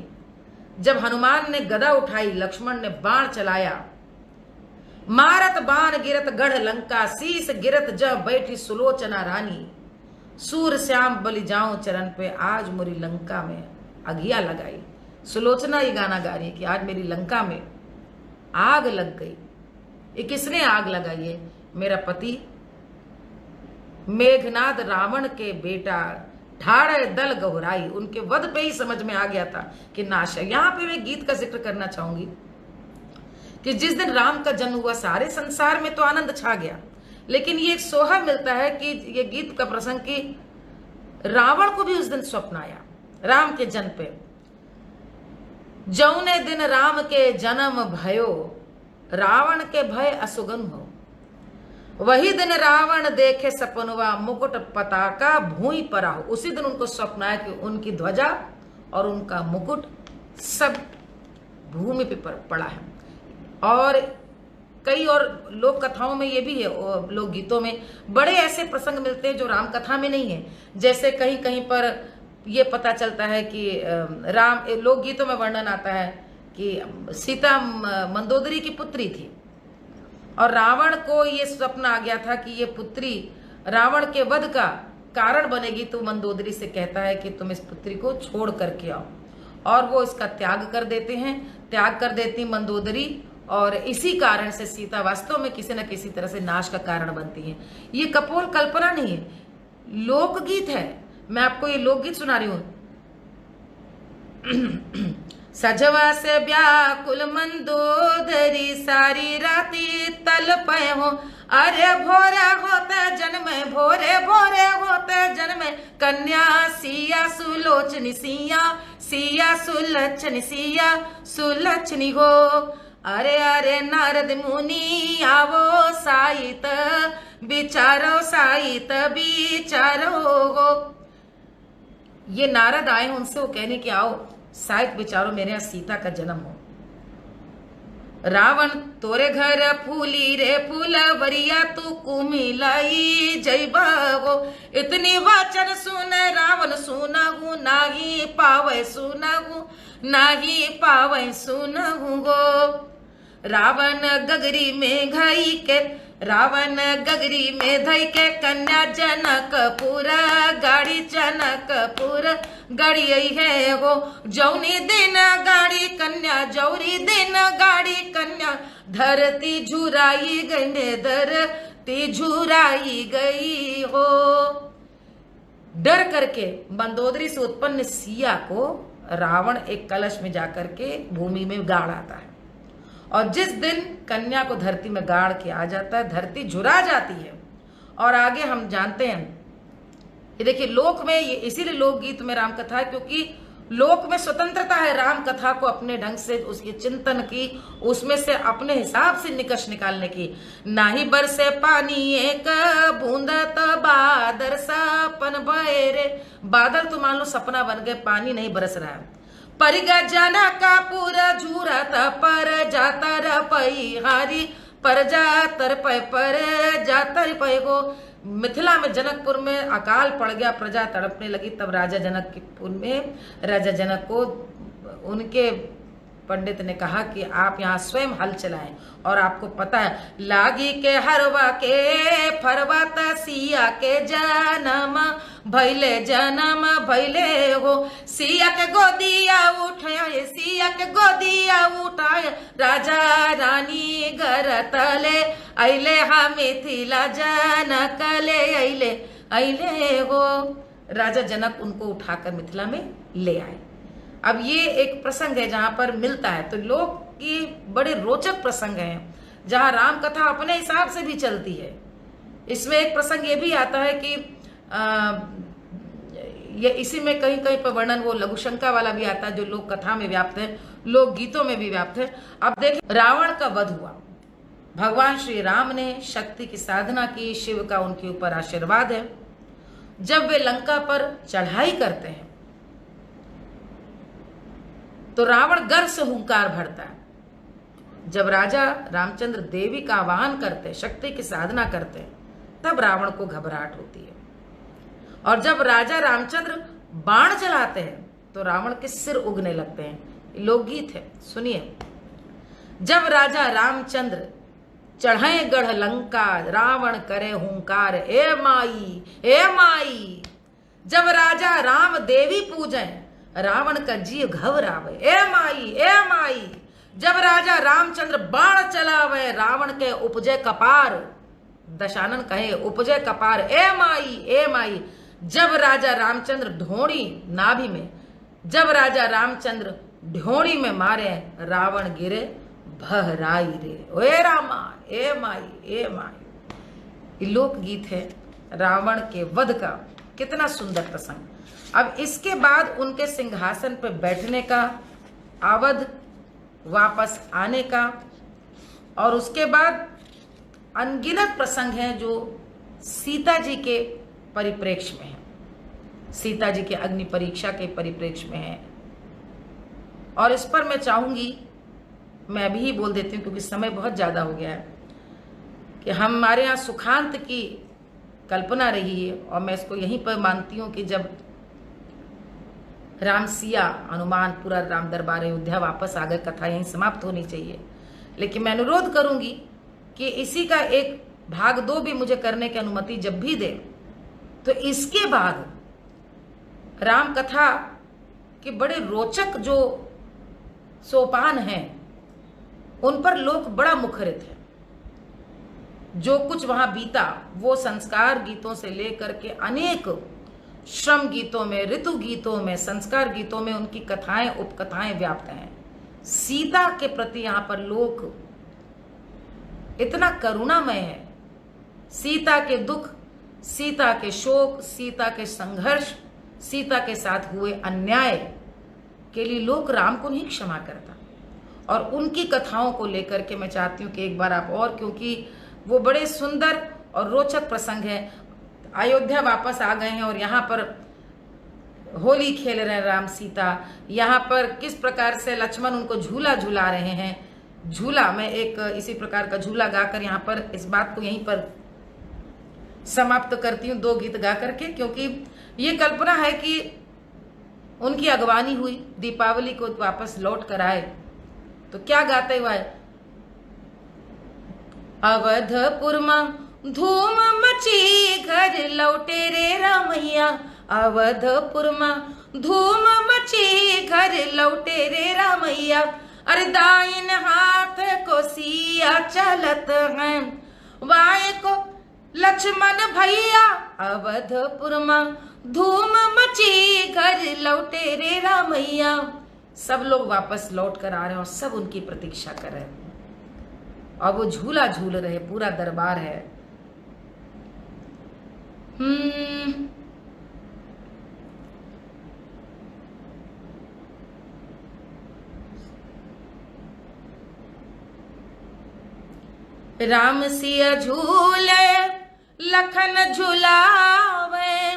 जब हनुमान ने गदा उठाई, लक्ष्मण ने बाण चलाया, मारत बाण गिरत गढ़ लंका, शीस गिरत जब बैठी सुलोचना रानी, सूर श्याम बलि जाऊं चरण पे, आज मोरी लंका में अगिया लगाई। सुलोचना ये गाना गा रही है कि आज मेरी लंका में आग लग गई। ये किसने आग लगाई है? मेरा पति मेघनाद रावण के बेटा ठाड़े दल गहराई, उनके वध पे ही समझ में आ गया था कि नाश है। यहां पे मैं गीत का जिक्र करना चाहूंगी कि जिस दिन राम का जन्म हुआ सारे संसार में तो आनंद छा गया, लेकिन ये एक सोहा मिलता है कि ये गीत का प्रसंग कि रावण को भी उस दिन स्वप्न आया राम के जन्म पे। जौने दिन राम के जन्म भयो, रावण के भय असुगन हो, वही दिन रावण देखे सपनवा, मुकुट पताका भूमि पर हो। उसी दिन उनको स्वप्न आया कि उनकी ध्वजा और उनका मुकुट सब भूमि पे पड़ा है। और कई और लोक कथाओं में ये भी है, लोक गीतों में बड़े ऐसे प्रसंग मिलते हैं जो राम कथा में नहीं है। जैसे कहीं कहीं पर ये पता चलता है कि राम, लोक गीतों में वर्णन आता है कि सीता मंदोदरी की पुत्री थी, और रावण को ये स्वप्न आ गया था कि ये पुत्री रावण के वध का कारण बनेगी। तो मंदोदरी से कहता है कि तुम इस पुत्री को छोड़ करके आओ, और वो इसका त्याग कर देते हैं। त्याग कर देती मंदोदरी, और इसी कारण से सीता वास्तव में किसी न किसी तरह से नाश का कारण बनती है। ये कपोल कल्पना नहीं है, लोकगीत है। मैं आपको ये लोकगीत सुना रही हूं। सजवा से व्याकुल मंदोदरी, सारी राती तल पे हो, अरे भोरे होते जन्मे, भोरे भोरे होते जन्मे, कन्या सिया सुलोचनी सिया, सिया सुलक्षणी सिया सुलक्षणी हो। अरे अरे नारद मुनि आवो साहित विचारो, साहित विचारो हो। ये नारद आए, उनसे वो कहने के आओ साहित्य विचारो, मेरे यहाँ सीता का जन्म हो। रावण तोरे घर फूली रे फूलवरिया तू कुमिलाई जैबा गो। इतनी वचन सुन रावण सुनहु नाही पावे सुनहु नाही पावे सुनहु गो। रावण गगरी में घाई के रावण गगरी में धई के कन्या जनकपुर गाड़ी जनकपुर गाड़ी है गो। जौनी दिन गाड़ी कन्या जौरी दिन गाड़ी कन्या धरती झुराई गई ने धरती झुराई गई हो। डर करके मंदोदरी से उत्पन्न सिया को रावण एक कलश में जाकर के भूमि में गाड़ आता है और जिस दिन कन्या को धरती में गाड़ के आ जाता है धरती झुरा जाती है। और आगे हम जानते हैं ये देखिए लोक में ये इसीलिए लोकगीत में राम कथा है क्योंकि लोक में स्वतंत्रता है राम कथा को अपने ढंग से उसकी चिंतन की उसमें से अपने हिसाब से निकष निकालने की। नाही बरसे पानी एक बूंद बादल सपन भय रे। बादल तो मान लो सपना बन गए पानी नहीं बरस रहा है। परिगा जाना का पूरा झूरत पर जातर पई हारी पर जातर पै पर जातर पै गो। मिथिला में जनकपुर में अकाल पड़ गया प्रजा तड़पने लगी तब राजा जनकपुर में राजा जनक को उनके पंडित ने कहा कि आप यहाँ स्वयं हल चलाएं। और आपको पता है लागी के हरवा के फरवा सिया के जन्म भैले हो। सिया के गोदिया उठाए सिया के गोदिया उठाए राजा रानी घर तले अले हा मिथिला जनक ले अले हो। राजा जनक उनको उठाकर मिथिला में ले आए। अब ये एक प्रसंग है जहां पर मिलता है तो लोक की बड़े रोचक प्रसंग हैं जहां राम कथा अपने हिसाब से भी चलती है। इसमें एक प्रसंग ये भी आता है कि ये इसी में कहीं कहीं पर वर्णन वो लघुशंका वाला भी आता है जो लोक कथा में व्याप्त है लोक गीतों में भी व्याप्त है। अब देखिए रावण का वध हुआ। भगवान श्री राम ने शक्ति की साधना की शिव का उनके ऊपर आशीर्वाद है। जब वे लंका पर चढ़ाई करते हैं तो रावण गर्व से हुंकार भरता है। जब राजा रामचंद्र देवी का आवाहन करते शक्ति की साधना करते तब रावण को घबराहट होती है। और जब राजा रामचंद्र बाण चलाते हैं तो रावण के सिर उगने लगते हैं। लोकगीत है सुनिए। जब राजा रामचंद्र चढ़े गढ़ लंका रावण करे हुंकार ए माई। जब राजा राम देवी पूजें रावण का जीव घबरावे ए माई। जब राजा रामचंद्र बाण चलावे रावण के उपजे कपार दशानन कहे उपजे कपार ए माई। जब राजा रामचंद्र ढोड़ी नाभि में जब राजा रामचंद्र ढोड़ी में मारे रावण गिरे भहराई रे ओए रामा ए माई। ये लोकगीत है रावण के वध का। कितना सुंदर प्रसंग। अब इसके बाद उनके सिंहासन पर बैठने का अवध वापस आने का और उसके बाद अनगिनत प्रसंग हैं जो सीता जी के परिप्रेक्ष्य में है। सीता जी के अग्नि परीक्षा के परिप्रेक्ष्य में है। और इस पर मैं चाहूंगी मैं अभी ही बोल देती हूँ क्योंकि समय बहुत ज़्यादा हो गया है कि हमारे यहाँ सुखांत की कल्पना रही है और मैं इसको यहीं पर मानती हूँ कि जब राम सिया हनुमान पूरा राम दरबार अयोध्या वापस आ गए कथा यहीं समाप्त होनी चाहिए। लेकिन मैं अनुरोध करूंगी कि इसी का एक भाग 2 भी मुझे करने की अनुमति जब भी दे तो इसके बाद राम कथा के बड़े रोचक जो सोपान हैं उन पर लोग बड़ा मुखरित है। जो कुछ वहां बीता वो संस्कार गीतों से लेकर के अनेक श्रम गीतों में ऋतु गीतों में संस्कार गीतों में उनकी कथाएं उपकथाएं व्याप्त हैं। सीता के प्रति यहाँ पर लोक इतना करुणामय है। सीता के दुख सीता के शोक सीता के संघर्ष सीता के साथ हुए अन्याय के लिए लोक राम को नहीं क्षमा करता। और उनकी कथाओं को लेकर के मैं चाहती हूँ कि एक बार आप और क्योंकि वो बड़े सुंदर और रोचक प्रसंग है। अयोध्या वापस आ गए हैं और यहाँ पर होली खेल रहे हैं राम सीता। यहाँ पर किस प्रकार से लक्ष्मण उनको झूला झूला रहे हैं। झूला, मैं एक इसी प्रकार का झूला गाकर यहाँ पर इस बात को यहीं पर समाप्त करती हूँ, 2 गीत गा करके, क्योंकि ये कल्पना है कि उनकी अगवानी हुई, दीपावली को वापस लौट कर आए, तो क्या गाते हुए आए। अवधपुर में धूम मची घर लौटे रे रामैया, अवधपुर में धूम मची घर लौटे रे रामैया, अरे दाइन हाथ को सिया चलत हैं, बाएं को लक्ष्मण भैया, अवधपुर में धूम मची घर लौटे रे रामैया। सब लोग वापस लौट कर आ रहे हैं और सब उनकी प्रतीक्षा कर रहे हैं और वो झूला झूल रहे, पूरा दरबार है। राम सिया झूले लखन झुलावे,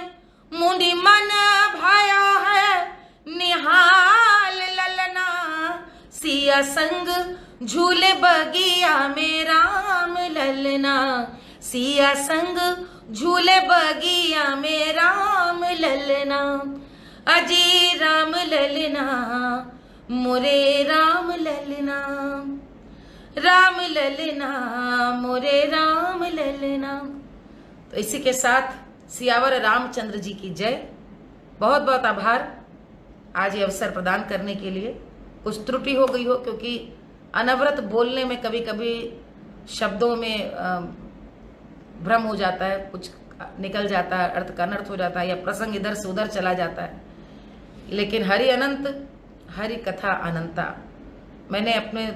मुंडी मन भाया है निहाल ललना, सिया संग झूले बगिया में राम ललना, सिया संग झूले बगिया में राम ललना, अजी राम ललना मोरे राम ललना, राम ललना मोरे राम ललना। तो इसी के साथ सियावर रामचंद्र जी की जय। बहुत बहुत आभार आज ये अवसर प्रदान करने के लिए। कुछ त्रुटि हो गई हो क्योंकि अनवरत बोलने में कभी कभी शब्दों में भ्रम हो जाता है, कुछ निकल जाता है, अर्थ का अनर्थ हो जाता है या प्रसंग इधर से उधर चला जाता है। लेकिन हरि अनंत, हरि कथा अनंता। मैंने अपने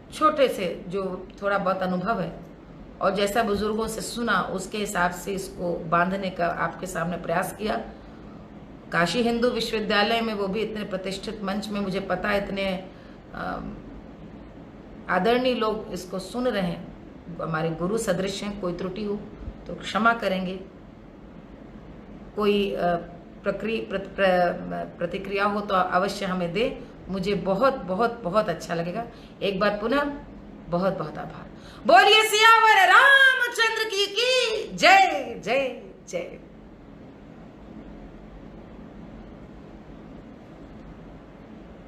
छोटे से जो थोड़ा बहुत अनुभव है और जैसा बुजुर्गों से सुना उसके हिसाब से इसको बांधने का आपके सामने प्रयास किया। काशी हिंदू विश्वविद्यालय में, वो भी इतने प्रतिष्ठित मंच में, मुझे पता है इतने आदरणीय लोग इसको सुन रहे हैं, हमारे गुरु सदृश हैं। कोई त्रुटि हो तो क्षमा करेंगे, कोई प्रतिक्रिया हो तो अवश्य हमें दे। मुझे बहुत बहुत बहुत अच्छा लगेगा। एक बार पुनः बहुत बहुत आभार। बोलिए सियावर रामचंद्र की जय जय जय।